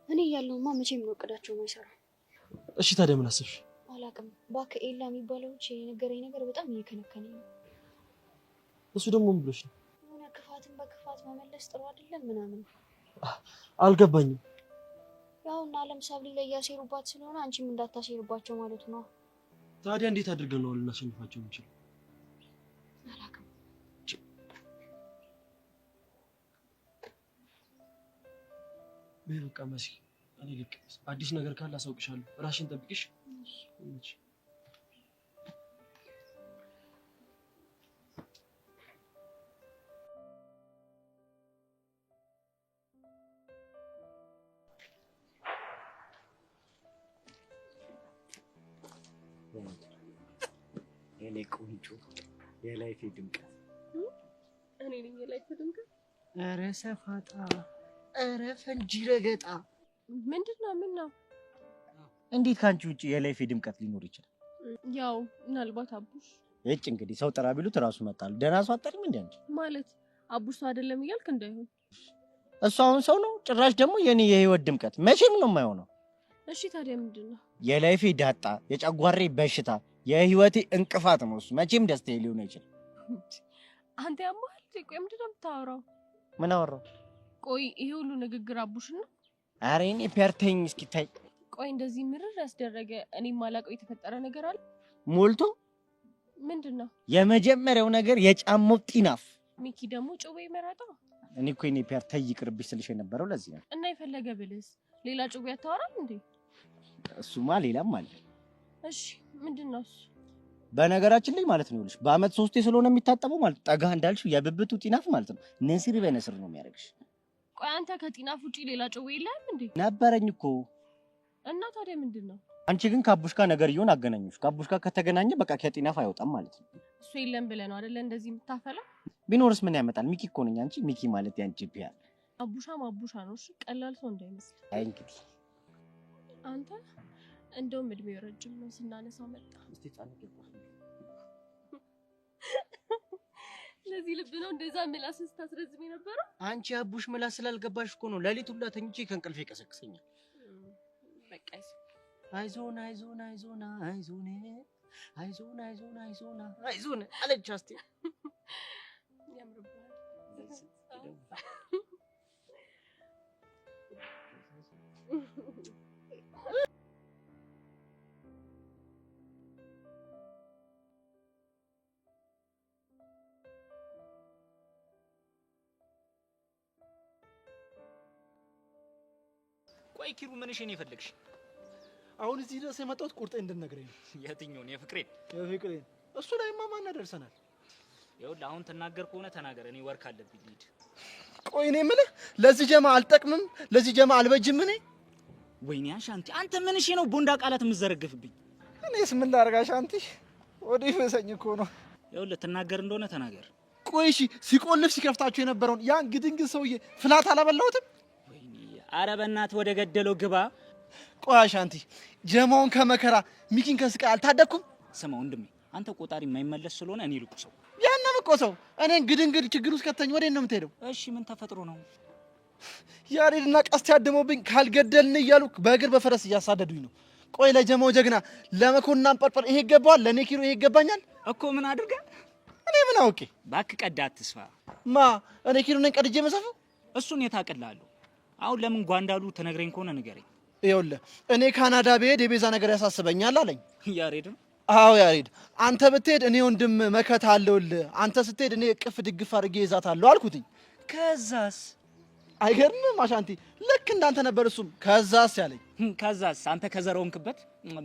እኔ እያለሁማ መቼም ነው እቅዳቸው የማይሰራ። እሺ ታዲያ ምን አሰብሽ? አላውቅም። እባክህ ኤላ የሚባለው የነገረኝ ነገር በጣም እየከነከነኝ ነው። እሱ ደግሞ ምን ብሎሽ ነው? የሆነ ክፋትን በክፋት መመለስ ጥሩ አይደለም ምናምን። አልገባኝም። ያው እና አለም ሰብሊ ላይ እያሴሩባት ስለሆነ አንቺም እንዳታሴሩባቸው ማለት ነው። ታዲያ እንዴት አድርገን ነው ልናሸንፋቸው የምንችለው? አላውቅም። በቃ መሲ እኔ ልክ አዲስ ነገር ካለ አሳውቅሻለሁ። ራሽን ጠብቂሽ። እሺ የኔ ቆንጆ የላይፌ ድምቀት። እኔ ነኝ የላይፌ ድምቀት? ኧረ ሰፋጣ፣ ኧረ ፈንጂ ረገጣ። ምንድነው? ምን ነው? እንዴት ካንቺ ውጪ የላይፌ ድምቀት ሊኖር ይችላል? ያው ምናልባት አቡሽ። እጭ እንግዲህ ሰው ጥራ ቢሉት ራሱ መጣሉ። ደህና ሰው አጠሪም እንዴ አንቺ? ማለት አቡሽ ሰው አይደለም እያልክ እንዳይሆን። እሱ አሁን ሰው ነው። ጭራሽ ደግሞ የኔ የህይወት ድምቀት መቼም ነው የማይሆነው። እሺ ታዲያ ምንድነው? የላይፌ ዳጣ፣ የጨጓሬ በሽታ፣ የህይወቴ እንቅፋት ነው እሱ። መቼም ደስታዬ ሊሆን አይችልም። አንተ ያማል። ቆይ ምንድነው የምታወራው? ምን አወራው? ቆይ ይሄ ሁሉ ንግግር አቡሽ ነው? ኧረ እኔ ፒያርተኝ እስኪታይ። ቆይ እንደዚህ ምርር ያስደረገ እኔ ማላውቀው የተፈጠረ ነገር አለ? ሞልቶ። ምንድነው? የመጀመሪያው ነገር የጫማው ጢናፍ። ሚኪ ደግሞ ጩቤ መረጣ። እኔ እኮ የኔ ፒያርተይ ይቅርብሽ ስልሽ የነበረው ለዚህ ነው። እና የፈለገ ብልስ ሌላ ጩቤ አታወራም እንዴ? እሱማ ሌላም አለ። እሺ ምንድነው እሱ? በነገራችን ላይ ማለት ነው ይኸውልሽ በአመት 3 ስለሆነ የሚታጠበው ማለት ጠጋ እንዳልሽው የብብቱ ጢናፍ ማለት ነው ንስር በንስር ነው የሚያደርግሽ። ቆይ አንተ ከጢናፍ ውጪ ሌላ ጩቤ የለህም እንዴ? ነበረኝ እኮ። እና ታዲያ ምንድነው? አንቺ ግን ከአቡሽ ጋር ነገር ይሁን አገናኙሽ። ከአቡሽ ጋር ከተገናኘ በቃ ከጢናፍ አይወጣም ማለት ነው። እሱ የለም ብለህ ነው አይደለ እንደዚህ የምታፈለው? ቢኖርስ ምን ያመጣል? ሚኪ እኮ ነኝ። አንቺ ሚኪ ማለት ያንቺ ቢያል አቡሻም አቡሻ ነው። እሺ ቀላል ሰው እንዳይመስል። አይ እንግዲህ አንተ እንደውም እድሜው ረጅም ነው ስናነሳው መጣ። እስቲ ጻንቅ ይቆስ ለዚህ ልብ ነው እንደዛ ምላስ ስታስረዝም የነበረው። አንቺ አቡሽ ምላስ ስላልገባሽ እኮ ነው ሌሊት ሁላ ተኝቼ ከእንቅልፌ ቀሰቅሰኛል። በቃ አይዞን አይዞን አይዞን አይዞን አይዞን አይዞን አይዞን አይዞን አለች አስቴር። ቆይ ኪሩ ምንሽን ይፈልግሽ? አሁን እዚህ ድረስ የመጣሁት ቁርጤን እንድነግረኝ ነው። የትኛውን? የፍቅሬን? የፍቅሬን እሱ ላይማ ማን ደርሰናል። ይኸውልህ አሁን ተናገር ከሆነ ተናገር። እኔ ወርክ አለብኝ ልሂድ። ቆይ እኔ የምልህ ለዚህ ጀማ አልጠቅምም፣ ለዚህ ጀማ አልበጅም። እኔ ወይኔ አሻንቲ አንተ ምንሽ ነው ቦንዳ ቃላት የምትዘረግፍብኝ? እኔስ ምን ላድርግ አሻንቲ? ወዲህ ፈሰኝ እኮ ነው። ይኸውልህ ትናገር እንደሆነ ተናገር። ቆይ እሺ ሲቆልፍ ሲከፍታችሁ የነበረውን ያን ግድንግል ሰውዬ ፍላት አላበላሁትም? ወይኔ ኧረ በእናትህ ወደ ገደለው ግባ። ቆይ አሻንቲ ጀማውን ከመከራ ሚኪን ከስቃይ አልታደኩም? ስማ ወንድሜ አንተ ቆጣሪ የማይመለስ ስለሆነ እኔ ልቁ ሰው ያንን እኮ ሰው እኔን ግድንግል ችግር ውስጥ ከተኝ ወዴት ነው የምትሄደው? እሺ ምን ተፈጥሮ ነው? ያሬድና ቀስት ያደመውብኝ ካልገደልን እያሉ በእግር በፈረስ እያሳደዱኝ ነው። ቆይ ለጀማው ጀግና ለመኮንና አንጠርጠር ይሄ ይገባዋል? ለእኔ ኪሮ ይሄ ይገባኛል እኮ። ምን አድርገ? እኔ ምን አውቄ? እባክህ ቀዳ አትስፋ። ማ እኔ ኪሮ ነኝ ቀድጄ መሰፈው? እሱን የታቀላለሁ። አሁን ለምን ጓንዳሉ ትነግረኝ ከሆነ ንገረኝ። ይኸውልህ እኔ ካናዳ ብሄድ የቤዛ ነገር ያሳስበኛል አለኝ ያሬድ። አዎ ያሬድ፣ አንተ ብትሄድ እኔ ወንድም መከታ አለውልህ፣ አንተ ስትሄድ እኔ እቅፍ ድግፍ አድርጌ ይዛታለሁ አልኩትኝ። ከዛስ? አይገርምም አሻንቲ? ልክ እንዳንተ ነበር እሱም ከዛስ ያለኝ። ከዛስ? አንተ ከዘረውንክበት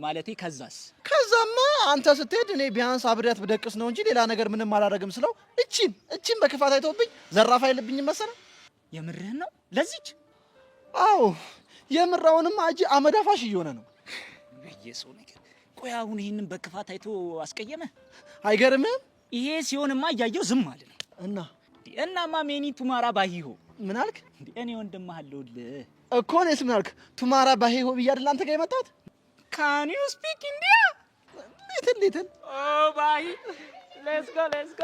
ማለቴ ከዛስ? ከዛማ አንተ ስትሄድ እኔ ቢያንስ አብሬያት ብደቅስ ነው እንጂ ሌላ ነገር ምንም አላደርግም ስለው እቺን በክፋት አይተውብኝ ዘራፍ አይልብኝም መሰለህ። የምርህን ነው? ለዚች? አዎ የምራውንም አጂ አመዳፋሽ እየሆነ ነው በየሰው ነገር። ቆይ አሁን ይሄንን በክፋት አይቶ አስቀየመ? አይገርምም? ይሄ ሲሆንማ እያየው ዝም አለ ነው። እናማ ሜኒ ቱማራ ባሂሆ። ምን አልክ? እኔ ወንድምህ አለሁልህ እኮ። እኔስ ምን አልክ? ቱማራ ባሂሆ ብዬ አይደል አንተ ጋር የመጣሁት? ካን ዩ ስፒክ ኢንዲያ? ሊትል ኦ ባሂ ሌትስ ጎ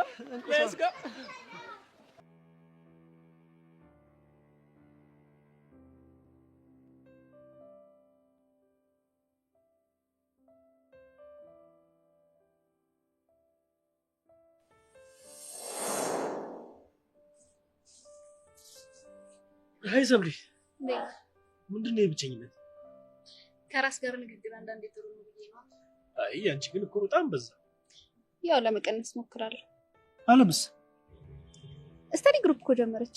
አይ ሰብሊ ምንድን ነው የብቸኝነት? ከራስ ጋር ንግግር አንዳንዴ ጥሩ ነው ብዬ ነው። አይ አንቺ ግን እኮ በጣም በዛ። ያው ለመቀነስ ሞክራለሁ። አለምስ ስተዲ ግሩፕ እኮ ጀመረች።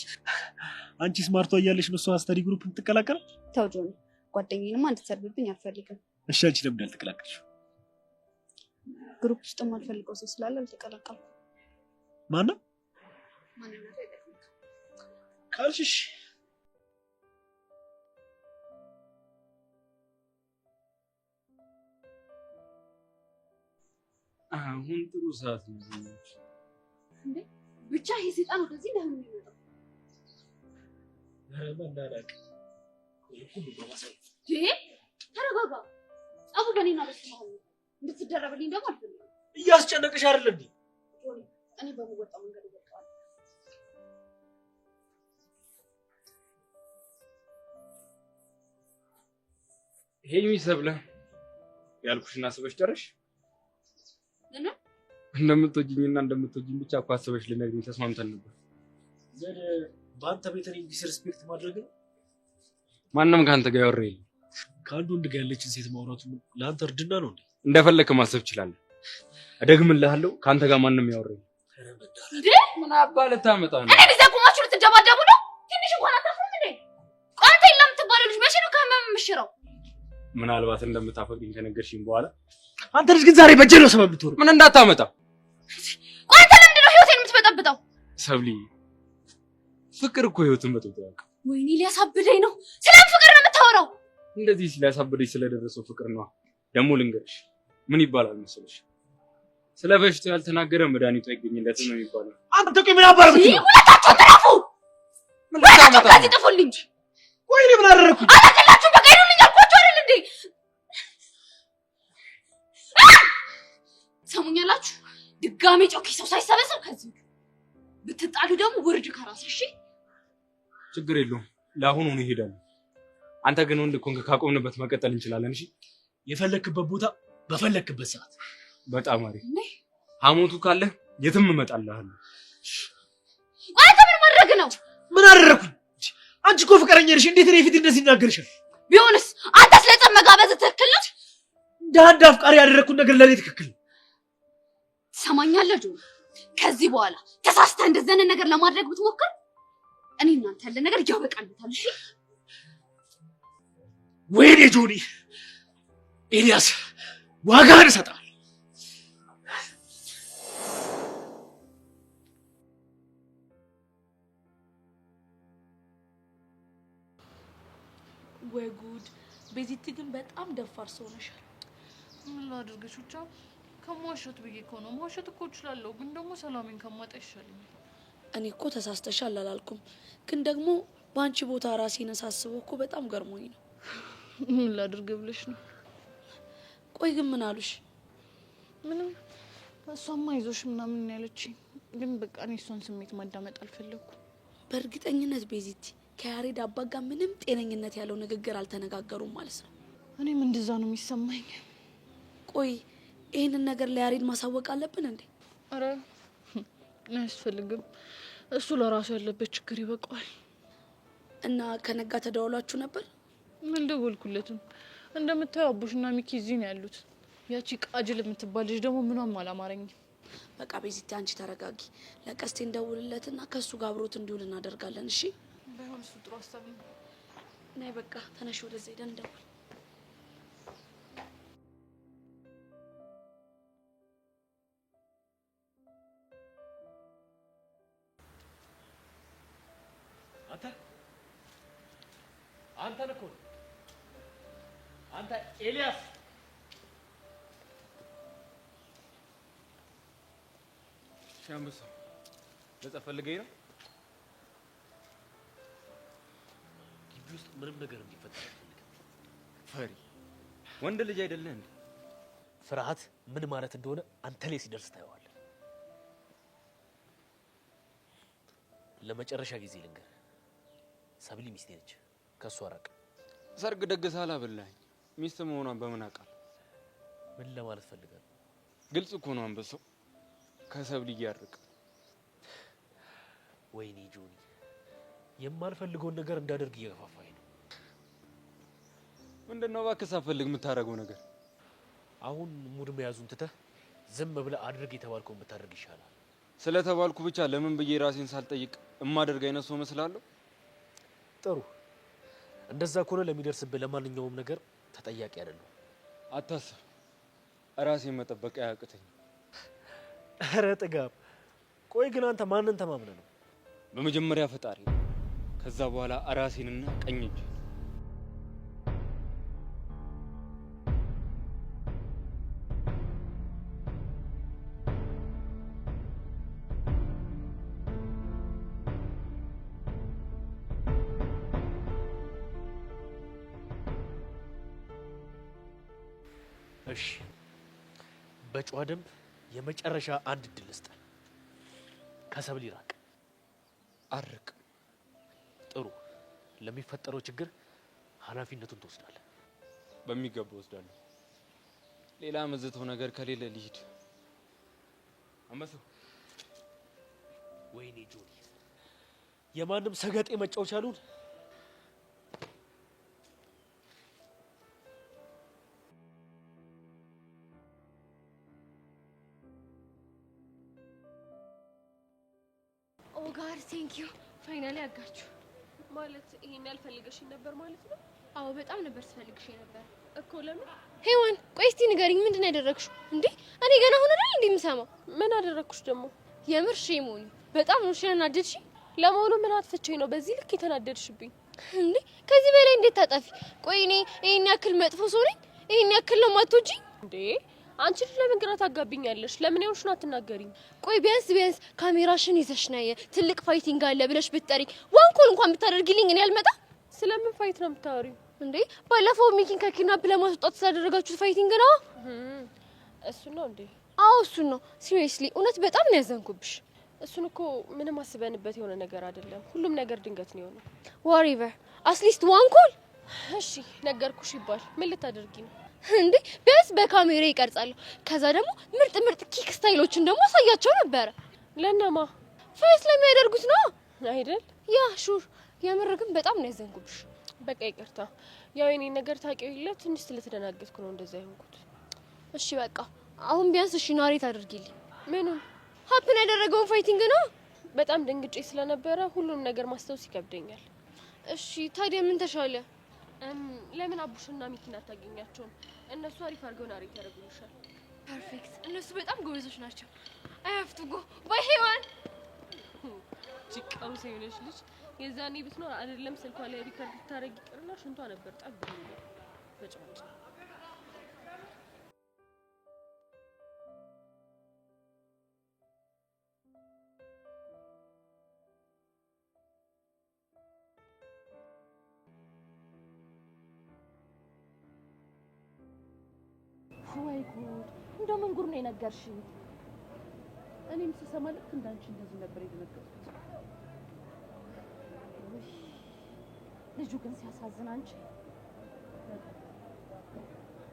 አንቺ ስማርቷ እያለሽ ነው እሷ ስተዲ ግሩፕ እንትቀላቀል? ተው ጆኒ፣ ጓደኛዬንማ እንድትሰርብብኝ አልፈልግም። እሺ አንቺ ለምን አልተቀላቀልሽ? ግሩፕ ውስጥ የማልፈልገው ሰው ስላለ አልተቀላቀልኩም። ማነው? ማንነቱ አይጠቅምም ካልሽሽ አሁን ጥሩ ሰዓት ነው እንዴ? ብቻ ይሄ ሰይጣን ወደዚህ ለምን ይመጣ? በእናትህ ሁሉ በማሳይ ተረጋጋ። ጸቡ በእኔና በሱ መሀል ነው። እንድትደረብልኝ ደግሞ አልፈልግም። እያስጨነቅሽ አይደል እንዴ? እኔ በመወጣው መንገድ እወጣዋለሁ። ይሄ የሚሰብለ ያልኩሽና አስበሽ ጨረሽ? እንደምትወጂኝና እንደምትወጂኝ ብቻ እኮ አስበሽ ልነግሪኝ ተስማምተን ነበር። ዘደ በአንተ ቤት እኔን ዲስሪስፔክት ማድረግ ነው? ማንም ከአንተ ጋር ያወራ የለም። ከአንድ ወንድ ጋር ያለችን ሴት ማውራቱ ለአንተ እርድና ነው እንዴ? እንደፈለክ ማሰብ ትችላለህ። እደግምልሃለሁ፣ ከአንተ ጋር ማንም ያወራ የለም። እንዴ ምን አባል ልታመጣ ነው? እኔ ቢዛ ቆማችሁ ልትደባደቡ ነው? ትንሽ እንኳን አታፍሩም እንዴ? ቋንተ የለም የምትባለው ልጅ መቼ ነው ከህመም የምሽረው? ምናልባት እንደምታፈቅሪኝ ከነገርሽኝ በኋላ። አንተ ልጅ ግን ዛሬ በጀ ነው ሰበብ ልትሆን። ምን እንዳታመጣ። ቋንተ ለምንድን ነው ህይወቴን የምትበጠብጠው? ሰብሊ ፍቅር እኮ ህይወትን በጥብጠው ያውቃል። ወይኔ ሊያሳብደኝ ነው። ስለምን ፍቅር ነው የምታወራው? እንደዚህ ሊያሳብደኝ ስለደረሰው ፍቅር ነው። ደግሞ ልንገርሽ ምን ይባላል መሰለሽ? ስለ በሽታው ያልተናገረ መድኃኒቱ አይገኝለትም ነው የሚባለው። አንተ ቆይ ምን አባረክ ነው? ሁለታችሁም ትረፉ። ምን ልታመጣ ነው? ጥፉልኝ። ወይኔ ምን አደረኩኝ? አላቀላችሁም። በቃ ሄዱልኝ አልኳችሁ አይደል እንዴ? ሰሙኛላችሁ? ድጋሜ ጮኪ ሰው ሳይሰበሰብ ከዚህ ብትጣሉ ደግሞ ውርድ ከራስ። እሺ ችግር የለውም። ለአሁኑ ነው እሄዳለሁ። አንተ ግን ወንድ ኮንክ ካቆምንበት መቀጠል እንችላለን። እሺ የፈለክበት ቦታ በፈለክበት ሰዓት። በጣም አሪፍ። ሐሞቱ ካለ የትም እመጣልሃለሁ። ምን አደረኩኝ? አንቺ እኮ ፍቅረኛ ነሽ። እንዴት ነው የፊት እንደዚህ ይናገርሻል? ቢሆንስ አንተ ስለጸም መጋበዝ ትክክል ነው? እንደ አንድ አፍቃሪ ያደረኩት ነገር ለኔ ትክክል ነው። ትሰማኛለህ ጆኒ? ከዚህ በኋላ ተሳስተህ እንደዚህ አይነት ነገር ለማድረግ ብትሞክር እኔ እናንተ ያለ ነገር ያበቃልታል። እሺ? ወይኔ ጆኒ፣ ኤልያስ ዋጋህን እሰጥሃለሁ። ወይ ጉድ! ቤዚቲ ግን በጣም ደፋር ሰው ነሻል። ምን ላድርግሽ? ብቻ ከመዋሸት ብዬ እኮ ነው። መዋሸት እኮ እችላለሁ፣ ግን ደግሞ ሰላሜን ከማጣ ይሻለኛል። እኔ እኮ ተሳስተሻል አላልኩም፣ ግን ደግሞ በአንቺ ቦታ ራሴን ሳስበው እኮ በጣም ገርሞኝ ነው። ምን ላድርግ ብለሽ ነው? ቆይ ግን ምን አሉሽ? ምንም። እሷማ ይዞሽ ምናምን ያለችኝ፣ ግን በቃ እኔ እሷን ስሜት ማዳመጥ አልፈለኩም። በእርግጠኝነት ቤዚቲ ከያሬድ አባት ጋር ምንም ጤነኝነት ያለው ንግግር አልተነጋገሩም ማለት ነው። እኔም እንደዛ ነው የሚሰማኝ። ቆይ ይህንን ነገር ለያሬድ ማሳወቅ አለብን እንዴ? አረ አያስፈልግም። እሱ ለራሱ ያለበት ችግር ይበቃዋል። እና ከነጋ ተደዋውላችሁ ነበር? አልደወልኩለትም። እንደምታየው አቡሽና ሚኪ እዚህ ነው ያሉት። ያቺ ቃጅል የምትባል ልጅ ደግሞ ምኗም አላማረኝም። በቃ ቤዚቲ አንቺ ተረጋጊ። ለቀስቴ እንደውልለትና ከሱ ጋር አብሮት እንዲውል እናደርጋለን። እሺ? ባይሆን እሱ ጥሩ ሀሳብ ነው። ነይ በቃ ተነሽ፣ ወደዛ ሄደን እንደውል። አንተ ነህ እኮ አንተ ኤልያስ። ሻምበሳ ለጸብ ፈልገኝ ነው? ግቢ ውስጥ ምንም ነገር እንዲፈጠር አልፈልግም። ፈሪ ወንድ ልጅ አይደለህ እንዴ? ፍርሃት ምን ማለት እንደሆነ አንተ ላይ ሲደርስ ታየዋለህ። ለመጨረሻ ጊዜ ልንገር፣ ሰብሊ ሚስቴ ነች። ከሷ ራቅ። ሰርግ ደግሰህ አላበላኝ። ሚስት መሆኗን በምን አውቃለሁ? ምን ለማለት ፈልጋለሁ? ግልጽ እኮ ነው አንበሳው። ከሰብሊ እያርቅ። ወይኔ ጆኒ፣ የማልፈልገውን ነገር እንዳደርግ እየገፋፋኝ ነው። ምንድነው እባክህ ሳትፈልግ የምታደርገው ነገር? አሁን ሙድ መያዙን ትተህ ዝም ብለህ አድርግ የተባልከውን ብታደርግ ይሻላል። ስለተባልኩ ብቻ ለምን ብዬ ራሴን ሳልጠይቅ እማደርግ አይነት ሰው መስላለሁ? ጥሩ። እንደዛ ከሆነ ለሚደርስብህ ለማንኛውም ነገር ተጠያቂ አይደለሁ። አታስብ፣ ራሴን መጠበቅ አያቅተኝም። ኧረ ጥጋብ! ቆይ ግን አንተ ማንን ተማምነህ ነው? በመጀመሪያ ፈጣሪ፣ ከዛ በኋላ ራሴንና ቀኝ እጅ። እሺ፣ በጨዋ ደንብ የመጨረሻ አንድ እድል ልስጥ። ከሰብሊ ራቅ። አርቅ። ጥሩ። ለሚፈጠረው ችግር ኃላፊነቱን ትወስዳለህ። በሚገባ ወስዳለሁ። ሌላ መዘተው ነገር ከሌለ ልሂድ። አንበሳው። ወይኔ ጆኒ፣ የማንም ሰገጤ መጫወቻ አሉን። ጋር ቴንኪዩ ፋይናሊ አጋችሁ። ማለት ይሄን ያልፈልገሽኝ ነበር ማለት ነው? አዎ በጣም ነበር ስፈልግሽ ነበር እኮ። ለምን? ሄዋን ቆይ እስቲ ንገሪኝ፣ ምንድን ነው ያደረግሽው እንዴ? እኔ ገና አሁን አይደል እንዴ የምሰማው? ምን አደረግኩሽ ደግሞ? የምር ሼሞኒ በጣም ነው ያናደድሽ። ለመሆኑ ምን አጥፍቼ ነው በዚህ ልክ የተናደድሽብኝ እንዴ? ከዚህ በላይ እንዴት ታጠፊ? ቆይ እኔ ይሄን ያክል መጥፎ ሰው ነኝ? ይሄን ያክል ነው የማትወጂኝ እንዴ? አንቺ ለምን ግራ ታጋቢኛለሽ? ለምን ይሆንሽን አትናገሪኝ? ቆይ ቢያንስ ካሜራሽን ይዘሽ ነይ፣ ትልቅ ፋይቲንግ አለ ብለሽ ብትጠሪ ዋንኮል እንኳን ብታደርጊልኝ እኔ አልመጣ። ስለምን ፋይት ነው የምታወሪው እንዴ? ባለፈው ሚኪን ከኪድናፕ ለማስወጣት ስላደረጋችሁት ፋይቲንግ ነው። እሱን ነው እንዴ? አዎ እሱን ነው። ሲሪየስሊ እውነት በጣም ነው ያዘንኩብሽ። እሱን እኮ ምንም አስበንበት የሆነ ነገር አይደለም። ሁሉም ነገር ድንገት ነው የሆነው። ዋሪቨር አትሊስት ዋንኮል። እሺ ነገርኩሽ ይባል ምን ልታደርጊ ነው እንዴ? ቢያንስ በካሜራ ይቀርጻለሁ። ከዛ ደግሞ ምርጥ ኪክ ስታይሎችን ደግሞ አሳያቸው ነበረ። ለነማ? ፋይት ለሚያደርጉት ነው አይደል? ያ ሹር የምር ግን በጣም ነው ያዘንኩብሽ። በቃ ይቅርታ። ያው የኔ ነገር ታውቂው የለ ትንሽ ስለተደናገጥኩ ነው እንደዛ ይሆንኩት። እሺ በቃ አሁን ቢያንስ እሺ ናሬት አድርጊልኝ። ምኑን? ሀፕን ያደረገውን ፋይቲንግ ነው። በጣም ደንግጬ ስለነበረ ሁሉም ነገር ማስታወስ ይከብደኛል። እሺ ታዲያ ምን ተሻለ? ለምን አቡሽና ሚኪን አታገኛቸውም? እነሱ አሪፍ አድርገው ናሬት ያደርጉልሻል። ፐርፌክት። እነሱ በጣም ጎበዞች ናቸው። አይ ሃቭ ቱ ጎ ባይ ሄዋን። ጭቃው ሰይነሽ ልጅ የዛኔ ብትኖር አይደለም ስልኳ ላይ ሪከርድ ልታረግ ይቅርና ሽንቷ ነበር ጠብ ብሎ በጭራጭ። ወይ ጉድ! እንደው ምን ጉድ ነው የነገርሽኝ? እኔም ስሰማ ልክ እንዳንቺ እንደዚህ ነበር የደነገጥኩት። ልጁ ግን ሲያሳዝን አንቺ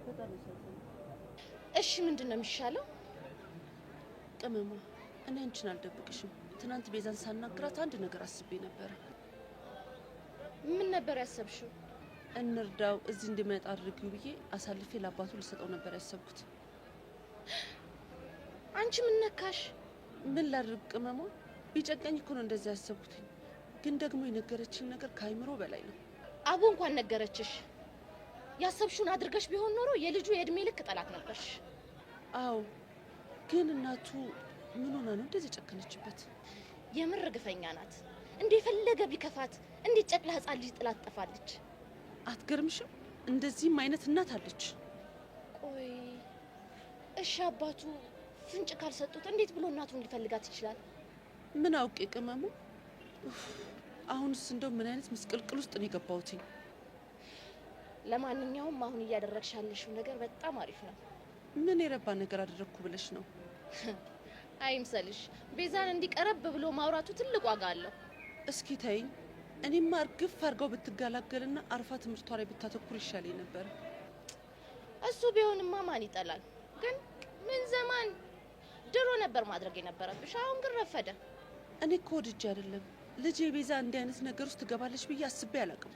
በጣም ያሳዝናል። እሺ ምንድን ነው የሚሻለው? ቅመማ እኔ አንቺን አልደብቅሽም። ትናንት ቤዛን ሳናግራት አንድ ነገር አስቤ ነበር። ምን ነበር ያሰብሽው? እንርዳው እዚህ እንዲመጣ አድርጊው ብዬ አሳልፌ ለአባቱ ልሰጠው ነበር ያሰብኩት። አንቺ ምን ነካሽ? ምን ላድርግ ቅመማ? ቢጨቀኝ እኮ ነው እንደዚህ ያሰብኩት። ግን ደግሞ የነገረችኝ ነገር ከአይምሮ በላይ ነው። አቡ እንኳን ነገረችሽ። ያሰብሽውን አድርገሽ ቢሆን ኖሮ የልጁ የእድሜ ልክ ጠላት ነበርሽ። አዎ፣ ግን እናቱ ምን ሆና ነው እንደዚህ ጨከነችበት? የምር ግፈኛ ናት። እንዴ ፈለገ ቢከፋት እንዴት ጨቅላ ህጻን ልጅ ጥላት ጠፋለች? አትገርምሽም? እንደዚህም አይነት እናት አለች። ቆይ እሺ አባቱ ፍንጭ ካልሰጡት እንዴት ብሎ እናቱን ሊፈልጋት ይችላል? ምን አውቄ ቅመሙ። አሁንስ እንደው ምን አይነት ምስቅልቅል ውስጥ ነው የገባሁት? ለማንኛውም አሁን እያደረግሽ ያለሽው ነገር በጣም አሪፍ ነው። ምን የረባ ነገር አደረግኩ ብለሽ ነው? አይምሰልሽ። ቤዛን እንዲቀረብ ብሎ ማውራቱ ትልቅ ዋጋ አለው። እስኪ ተይኝ። እኔማ እርግፍ አድርገው ብትገላገልና አርፋ ትምህርቷ ላይ ብታተኩር ይሻለኝ ነበር። እሱ ቢሆንማ ማን ይጠላል? ግን ምን ዘመን ድሮ ነበር ማድረግ የነበረብሽ። አሁን ግን ረፈደ። እኔ እኮ ወድጄ አይደለም ልጄ ቤዛ እንዲህ አይነት ነገር ውስጥ ትገባለች ብዬ አስቤ አላውቅም።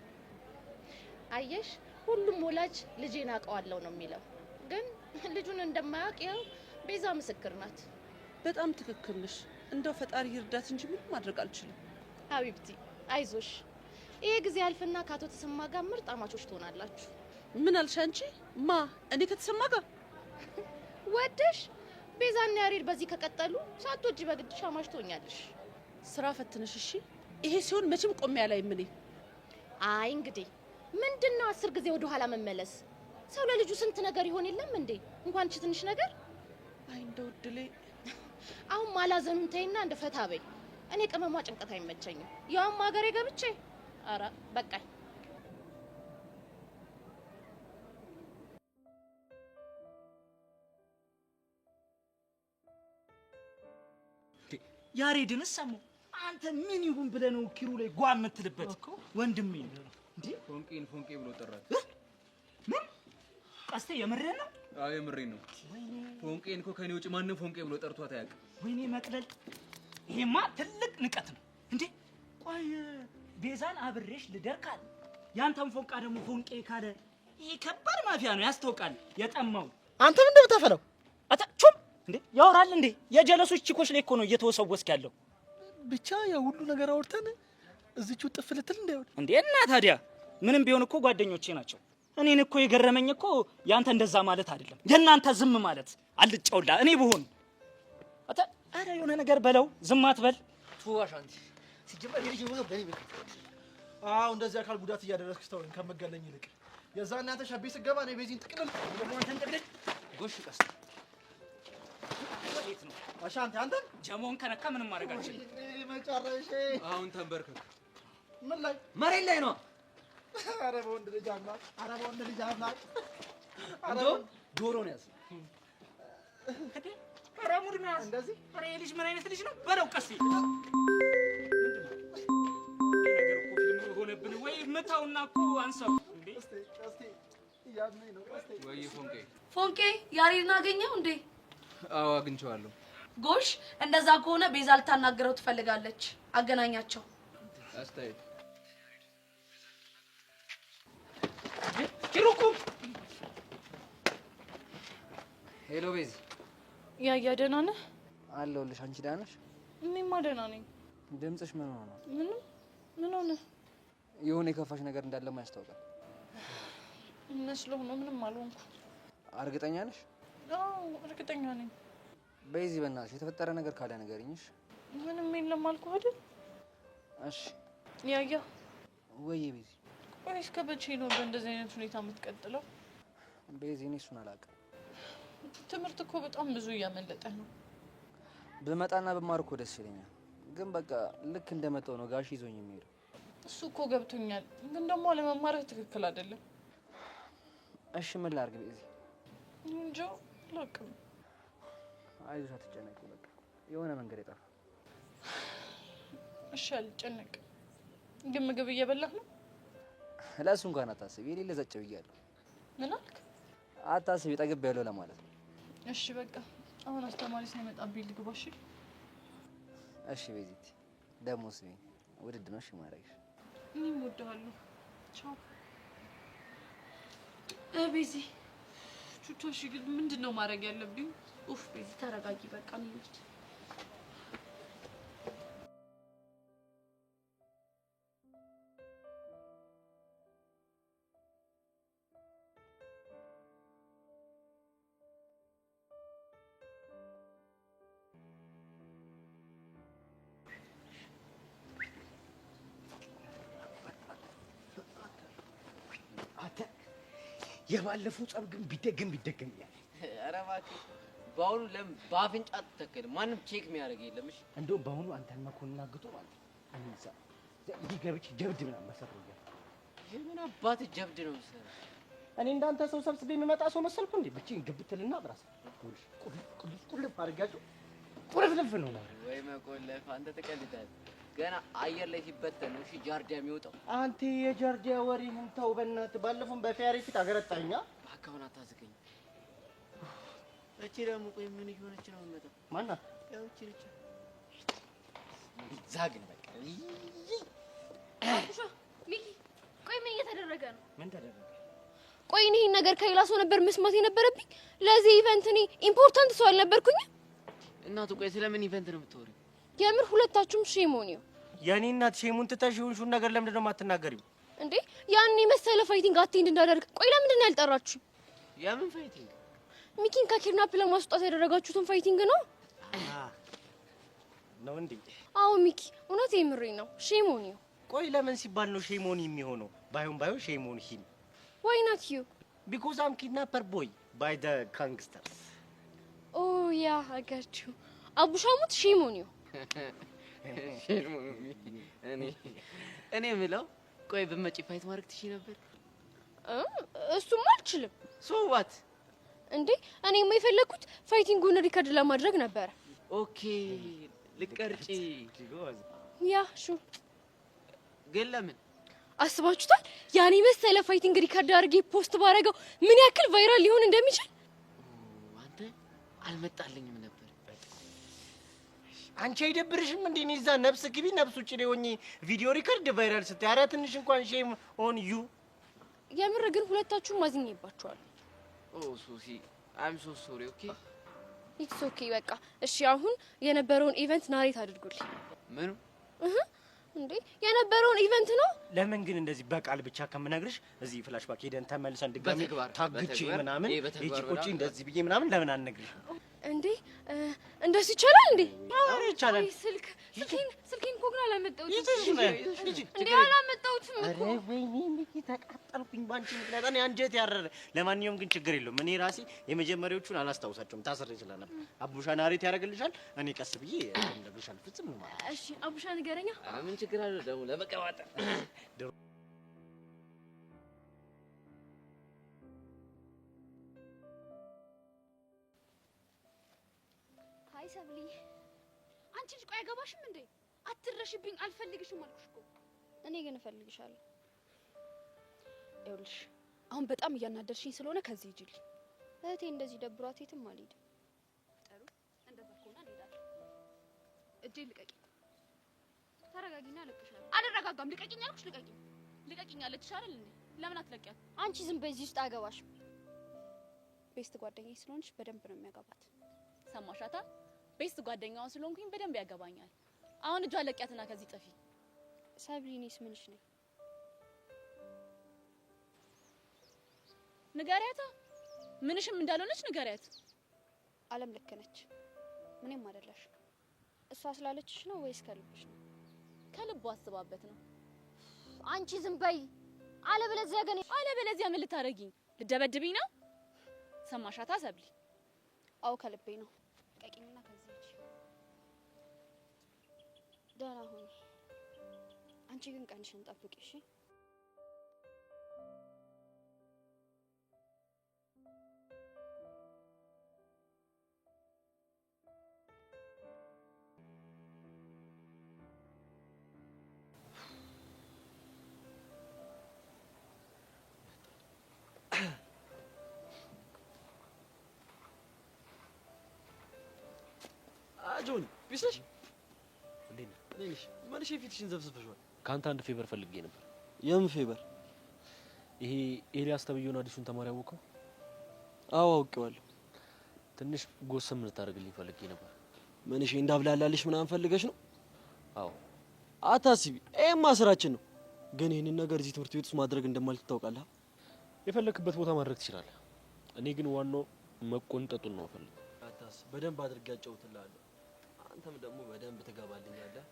አየሽ፣ ሁሉም ወላጅ ልጄን አውቀዋለሁ ነው የሚለው። ግን ልጁን እንደማያውቅ ያው ቤዛ ምስክር ናት። በጣም ትክክል ነሽ። እንደው ፈጣሪ ይርዳት እንጂ ምንም ማድረግ አልችልም። ሀቢብቲ አይዞሽ፣ ይሄ ጊዜ አልፍና ከአቶ ተሰማ ጋር ምርጥ አማቾች ትሆናላችሁ። ምን አልሽ አንቺ? ማ እኔ ከተሰማ ጋር ወደሽ? ቤዛና ያሬድ በዚህ ከቀጠሉ ሳትወጂ በግድሽ አማች ትሆኛለሽ። ስራ ፈትነሽ እሺ። ይሄ ሲሆን መቼም ቆሜ አላይም እኔ። አይ እንግዲህ ምንድነው 10 ጊዜ ወደ ኋላ መመለስ? ሰው ለልጁ ስንት ነገር ይሆን የለም እንዴ? እንኳን እቺ ትንሽ ነገር። አይ እንደው ድሌ። አሁን ማላዘኑን ተይና እንደ ፈታ በይ። እኔ ቅመሟ ጭንቀት አይመቸኝም። ያውም ሀገሬ ገብቼ አረ በቃኝ። ያሬድን ሰማው። አንተ ምን ይሁን ብለህ ነው ኪሩ ላይ ጓ የምትልበት? ወንድሜ እንዴ ፎንቄ ብሎ ጠራት። ምን ቀስቴ የምሬን ነው? አዎ የምሬን ነው። ፎንቄን እኮ ከኔ ውጭ ማንም ፎንቄ ብሎ ጠርቷት አያውቅም። ወይኔ መቅለል፣ ይሄማ ትልቅ ንቀት ነው እንዴ! ቆይ ቤዛን አብሬሽ ልደር ካለ ያንተን ፎንቃ ደግሞ ፎንቄ ካለ ይሄ ከባድ ማፊያ ነው፣ ያስታውቃል። የጠማው አንተ ምን እንደምታፈለው አታቹም እንዴ? ያወራል እንዴ? የጀለሶች ቺኮች ላይ እኮ ነው እየተወሰወስክ ያለው። ብቻ ያ ሁሉ ነገር አውርተን እዚህው ጥፍ ልትል እንዳይሆን እንዴ። እና ታዲያ ምንም ቢሆን እኮ ጓደኞቼ ናቸው። እኔን እኮ የገረመኝ እኮ ያንተ እንደዛ ማለት አይደለም፣ የናንተ ዝም ማለት አልጫውላ። እኔ ብሆን አረ የሆነ ነገር በለው፣ ዝም አትበል። ቱዋሽ አንቺ ሲጀመር ልጅ ነው በኔ ቤት። አዎ እንደዚህ አካል ጉዳት እያደረስክ ተወኝ ከመገለኝ ይልቅ የዛና አንተ ሸቤ ስገባ ነው ቤዚን ጥቅልል ደግሞ አንተን ጥቅልል ጎሽ ቀስ ወዴት ነው አሻንተ አንተ ጀሞን ከነካ ምንም ማድረግ አልችልም። መጨረሻ አሁን ተንበርከክ። ምን ላይ መሬት ላይ ነው። አረ በወንድ ልጅ አምላክ፣ አረ በወንድ ልጅ አምላክ፣ አንዶ ዶሮ ነው ያዝ። አረ ሙድ ነው ያዝ። እንደዚህ አረ ልጅ ምን አይነት ልጅ ነው በለው። ቀስ ነገር እኮ ፊልም ሆነብን ወይ መታውና እኮ አንሳው እንዴ። እስቲ ያዝነኝ ነው። እስቲ ወይ ፎንቄ ያሬድን አገኘው እንዴ? አዎ አግኝቼዋለሁ። ጎሽ፣ እንደዛ ከሆነ ቤዛ ልታናገረው ትፈልጋለች። አገናኛቸው። አስተያየት ኪሩኩ ሄሎ ቤዚ ያያ ደህና ነህ? አለሁልሽ። አንቺ ደህና ነሽ? እኔማ ደህና ነኝ። ድምፅሽ ምን ሆነ ነው? ምን ሆነ? የሆነ የከፋሽ ነገር እንዳለማ ያስታውቃል። መስሎህ ነው? ምንም አልሆንኩ። እርግጠኛ ነሽ? አዎ እርግጠኛ ነኝ። ቤዚ በእናትሽ የተፈጠረ ነገር ካለ ንገሪኝ። ምንም የለም አልኩህ አይደል? እሺ ያያ ወይ ቤዚ፣ ቆይ እስከ መቼ ነው በእንደዚህ አይነት ሁኔታ የምትቀጥለው? ቤዚ እኔ እሱን አላውቅም። ትምህርት እኮ በጣም ብዙ እያመለጠህ ነው። ብመጣና ብማር እኮ ደስ ይለኛል፣ ግን በቃ ልክ እንደመጣው ነው ጋሽ ይዞኝ የሚሄደው። እሱ እኮ ገብቶኛል፣ ግን ደግሞ አለመማርህ ትክክል አይደለም። እሺ ምን ላድርግ ቤዚ? እንጃ አላውቅም። አይዞሽ አትጨነቂ፣ በቃ የሆነ መንገድ የጠፋ። እሺ አልጨነቅም፣ ግን ምግብ እየበላህ ነው? ለእሱ እንኳን አታስቢ፣ የሌለ ዘጭ ብያለሁ። ምን አልክ? አታስቢ፣ ጠግቤያለሁ ለማለት ነው። እሺ በቃ አሁን አስተማሪ ሳይመጣብኝ ልግባ። እሺ እሺ ቤዚቲ፣ ደግሞ ስሚ፣ ውድድ ነው እሺ ማድረግሽ። እኔም እወድሃለሁ። ቻው ቤዚ። ቹቹ እሺ ግን ምንድን ነው ማድረግ ያለብኝ? ኡፍ ቤዚ ተረጋጊ በቃ እንሂድ። የባለፈው ጸብ ግን ቢደገም ይላል። ኧረ እባክህ በአሁኑ ለምን በአፍንጫ አትተከልም? ማንም ቼክ የሚያደርግ የለም። እሺ እንደውም በአሁኑ አንተን መኮንን አግቶ ማለት ነው አንዛ ይህ ገብቼ ጀብድ ምናምን መሰረው ይላል። የምን አባት ጀብድ ነው መሰረው? እኔ እንዳንተ ሰው ሰብስቤ የሚመጣ ሰው መሰልኩ እንዴ? ብቻዬን ግብትልና ብራስ ቁልፍ አድርጋቸው ቁልፍልፍ ነው ማለት ወይ መቆለፍ። አንተ ትቀልዳለህ። ገና አየር ላይ ሲበተን ነው እሺ ጃርዲያ የሚወጣው። አንተ የጃርዲያ ወሬህን ተው በእናትህ። ባለፈውን በፊያሬ ፊት አገረጣኛ። አካውን አታዝገኝ። እቺ ደግሞ ቆይ ምን እየሆነች ነው የምመጣው? ማናት? ያው እቺ ልጅ ዛግን በቃ አቡሻ ሚኪ፣ ቆይ ምን እየተደረገ ነው? ምን ተደረገ? ቆይ ይሄን ነገር ከሌላ ሰው ነበር መስማት የነበረብኝ። ለዚህ ኢቨንት እኔ ኢምፖርታንት ሰው አልነበርኩኝ። እናቱ ቆይ ስለምን ኢቨንት ነው የምትወሪው? የምር ሁለታችሁም ሼሞኒዮ። የኔ እናት ሼሙን ትተሽ ይሁንሹን ነገር ለምንድን ነው የማትናገሪው እንዴ? ያን የመሰለ ፋይቲንግ አቴንድ እንዳደርግ ቆይ ለምንድን ነው ያልጠራችሁ? የምን ፋይቲንግ? ሚኪን ከኪድናፕ ለማስወጣት ያደረጋችሁትን ፋይቲንግ ነው ነው እንዴ? አዎ ሚኪ፣ እውነት የምሬ ነው። ሼሞኒዮ። ቆይ ለምን ሲባል ነው ሼሞኒ የሚሆነው? ባይሆን ሼሞኒ ሂም። ዋይ ናት ዩ? ቢኮዝ አም ኪድናፐር ቦይ ባይ ዘ ጋንግስተርስ። ኦ ያ አጋችሁ አቡሻሙት ሼሞኒዮ። እኔ የምለው ቆይ በመጪ ፋይት ማድረግ ትችይ ነበር? እሱማ አልችልም። ሶ ዋት እንዴ? እኔማ የፈለኩት ፋይቲንጉን ሪከርድ ለማድረግ ነበር። ኦኬ ልቀርጪ። ያ ሹ ግን ለምን አስባችሁታል? ያኔ መሰለ ፋይቲንግ ሪከርድ አድርጌ ፖስት ባረገው ምን ያክል ቫይራል ሊሆን እንደሚችል። አንተ አልመጣልኝም ነበር። አንቺ አይደብርሽም እንዴ? እኔ እዛ ነፍስ ግቢ ነፍስ ውጪ ላይ ሆኜ ቪዲዮ ሪከርድ ቫይራል ስታይ፣ ኧረ ትንሽ እንኳን ሼም ኦን ዩ። የምር ግን ሁለታችሁም አዝኜባችኋል። ኦ ሶሲ አም ሶ ሶሪ። ኦኬ ኢትስ ኦኬ በቃ እሺ። አሁን የነበረውን ኢቨንት ናሬት አድርጉልኝ። ምኑ እንዴ? የነበረውን ኢቨንት ነው። ለምን ግን እንደዚህ በቃል ብቻ ከምነግርሽ እዚህ ፍላሽባክ ሄደን ተመልሰን ድጋሚ ታግቼ ምናምን እጂ ቁጪ እንደዚህ ብዬ ምናምን ለምን አንነግርሽ እንዴ? እንደሱ ይቻላል እንዴ? አዎ ይቻላል። ስልኬን እኮ ግን አላመጣሁትም። ይቺ እንዴ አላመጣሁትም እኮ። ኧረ ወይኔ ሚኪ ተቃጠልኩኝ ባንቺ ምክንያት። እኔ አንጀት ያረረ። ለማንኛውም ግን ችግር የለውም። እኔ ራሴ የመጀመሪያዎቹን አላስታውሳቸውም። ታስሬ ይችላል ነበር። አቡሻ ናሬት ያደርግልሻል። እኔ ቀስ ብዬ እንደግሻል። ፍጽም ነው ማለት። እሺ አቡሻ ንገረኛ። ምን ችግር አለ ደግሞ ለመቀባጠር። አይ ሰብሊ፣ አንቺ ልጅ ቆይ አይገባሽም እንዴ? አትረሽብኝ፣ አልፈልግሽም አልኩሽ እኮ። እኔ ግን እፈልግሻለሁ። ይኸውልሽ አሁን በጣም እያናደርሽኝ ስለሆነ ከዚህ ሂጂልኝ። እህቴ እንደዚህ ደብሯት የትም አልሄድም። ጥሩ፣ እንደዛ ከሆነ እንሄዳለን። እጄን ልቀቂ። ተረጋጊና ለቅሻለሁ። አልረጋጋም። ልቀቂኝ አልኩሽ። ልቀቂኝ አለችሽ አይደል እንዴ? ለምን አትለቂያት? አንቺ ዝም በይ፣ እዚህ ውስጥ አገባሽም። ቤስት ጓደኛዬ ስለሆንሽ በደንብ ነው የሚያገባት። ሰማሻታ? ቤስት ጓደኛዋ ስለሆንኩኝ በደንብ ያገባኛል። አሁን እጇ ለቂያትና ከዚህ ጥፊ። ሰብሊ፣ እኔስ ምንሽ ነኝ? ንገሪያታ። ምንሽም እንዳልሆነች ንገሪያት። አለም ልክ ነች። ምንም አይደለሽ። እሷ ስላለችሽ ነው ወይስ ከልብሽ ነው? ከልቡ አስባበት ነው። አንቺ ዝም በይ። አለበለዚያ ምን ልታረጊኝ? ልደበድብኝ ነው? ሰማሻታ ሰብሊ? አው ከልቤ ነው። ቀቂኝና ከዚህ እቺ ደህና ሁኚ። አንቺ ግን ቀንሽን ጠብቂ እሺ? ጆኒ ቢስሽ እንዴት ነሽ? ማንሽ ፊትሽን ዘብዝበሽዋል። ካንተ አንድ ፌቨር ፈልጌ ነበር። የምን ፌቨር? ይሄ ኤልያስ ተብዬውን አዲሱን ተማሪ አወቀው? አዎ አውቄዋለሁ። ትንሽ ጎሰም ልታደርግልኝ ፈልጌ ነበር። ምንሽ እንዳብላላልሽ ምናምን ፈልገሽ ነው? አዎ። አታስቢ፣ ይሄማ ስራችን ነው። ግን ይሄንን ነገር እዚህ ትምህርት ቤት ውስጥ ማድረግ እንደማልችል ታውቃለህ። የፈለክበት ቦታ ማድረግ ትችላለህ። እኔ ግን ዋናው መቆንጠጡን ነው ፈልገው። አታስብ፣ በደንብ አድርጌ አጫውትልሃለሁ። አንተም ደግሞ በደንብ ትገባልኛለህ።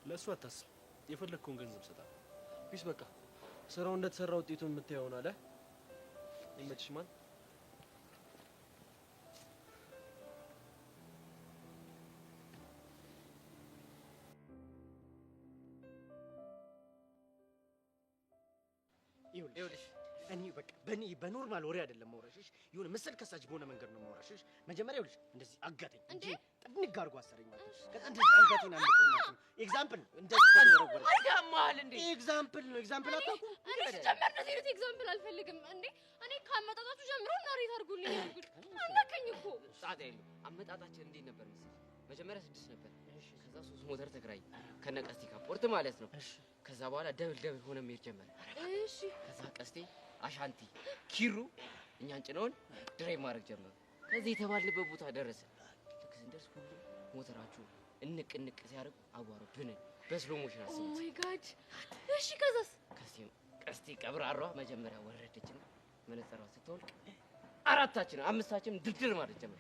ለሱ አታስብ፣ የፈለግከውን ገንዘብ ሰጣለሁ። ቢስ በቃ ስራው እንደተሰራ ውጤቱን የምታየው ይሆናል። ይመችሽ ማን ይኸውልሽ እኔ በቃ በኖርማል ወሬ አይደለም ማውራሽሽ፣ የሆነ ምስል ከሳች በሆነ መንገድ ነው ማውራሽሽ። መጀመሪያ ይኸውልሽ እንደዚህ አጋተኝ እንጂ ጥንግ አድርጎ አሰረኝ ማለት ነው። ከዛ እንደዚህ አንገቴን አመጣኝ ማለት ነው። ኤግዛምፕል እንደዚህ ተወረወረ። አጋማል እንዴ? ኤግዛምፕል ነው። ኤግዛምፕል አታውቁም? እኔ ሲጀመር ነው ሴት ኤግዛምፕል አልፈልግም እንዴ። እኔ ካመጣጣችሁ ጀምሮ ናሬት አድርጉልኝ ያልኩት አላከኝ እኮ። ጻታ የለም። አመጣጣችን እንዴት ነበር መሰለኝ? መጀመሪያ 6 ነበር። ከዛ 3 ሞተር ተከራይ ከነቀስቲ ካፖርት ማለት ነው። ከዛ በኋላ ደብል ሆነ መሄድ ጀመረ። እሺ ከዛ ቀስቴ አሻንቲ ኪሩ እኛን ጭነውን ድራይቭ ማድረግ ጀመሩ። ከዚህ የተባለበት ቦታ ደረሰ። ልክ ስንደርስ ሁሉ ሞተራችሁ እንቅ ሲያደርጉ አቧራው ብንን በስሎ ሞሽን አስቡት። ኦ ማይ ጋድ። እሺ ከዛስ? ቀስቴ ቀብራሯ መጀመሪያ ወረደችና መነጽሯ ስትወልቅ አራታችን አምስታችን ድርድር ማለት ጀመረ።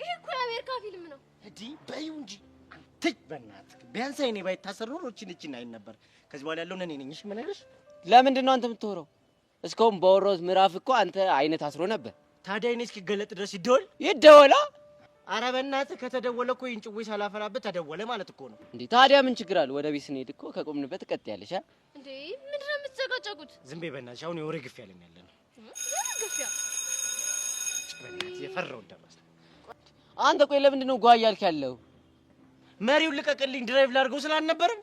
ይሄ እኮ የአሜሪካ ፊልም ነው። እዲ በይው እንጂ አንተ በእናትህ ቢያንስ እኔ ባይታሰር ኖሮ እቺን አይን ነበር። ከዚህ በኋላ ያለው እኔ ነኝ። እሺ ምን አይነሽ? ለምንድን ነው አንተ የምትወራው? እስካሁን ባወራሁት ምዕራፍ እኮ አንተ አይነት አስሮ ነበር። ታዲያ እኔ እስኪገለጥ ድረስ ይደወላ። ኧረ በእናትህ ከተደወለ እኮ ይንጭዌ ሳላፈላበት ተደወለ ማለት እኮ ነው። እንዴ ታዲያ ምን ችግር አለ? ወደ ቤት ስንሄድ እኮ ከቆምንበት ቀጥ ያለሽ እንዴ ምንድን ነው የምትዘጋጨቁት? ዝም በይ በእናትሽ። አሁን የወሬ ግፊያ ላይ ያለ ነው። ግፊያ በእናትህ የፈራው ደረሰ። አንተ ቆይ ለምንድን ነው ጓ እያልክ ያለው? መሪውን ልቀቅልኝ ድራይቭ ላድርገው ስላልነበረም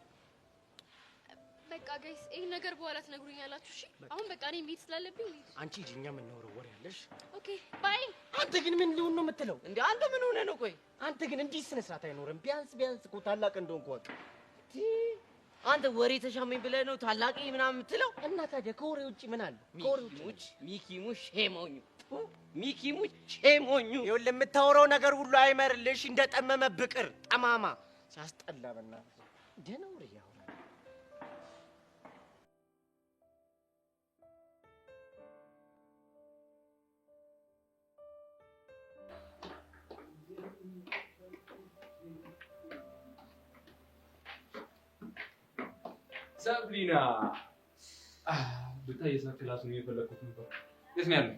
በቃ ጋይስ ይሄ ነገር በኋላ ትነግሩኛላችሁ። እሺ አሁን በቃ እኔ መሄድ ስላለብኝ አንቺ ሂጂኛ። ምን ነው ወሬ ያለሽ? ኦኬ ባይ። አንተ ግን ምን ሊሆን ነው የምትለው? እንዴ አንተ ምን ሆነ ነው? ቆይ አንተ ግን እንዲህ ስነ ስርዓት አይኖርም። ቢያንስ እኮ ታላቅ እንደሆንኩ ወቅ አንተ ወሬ ተሻመኝ ብለህ ነው ታላቅ ምናምን የምትለው? እና ታዲያ ከወሬ ውጪ ምን አለ? ሚኪሙች ሼሞኙ ሚኪሙች ሼሞኙ። ይኸውልህ የምታወራው ነገር ሁሉ አይመርልሽ። እንደጠመመ ብቅር ጠማማ ሲያስጠላ። በእናትህ ደህና ወሬ ያወራል። ሰብሊና ብታይ የሳክላስ ነው የፈለኩት ነበር። የት ነው ያለው?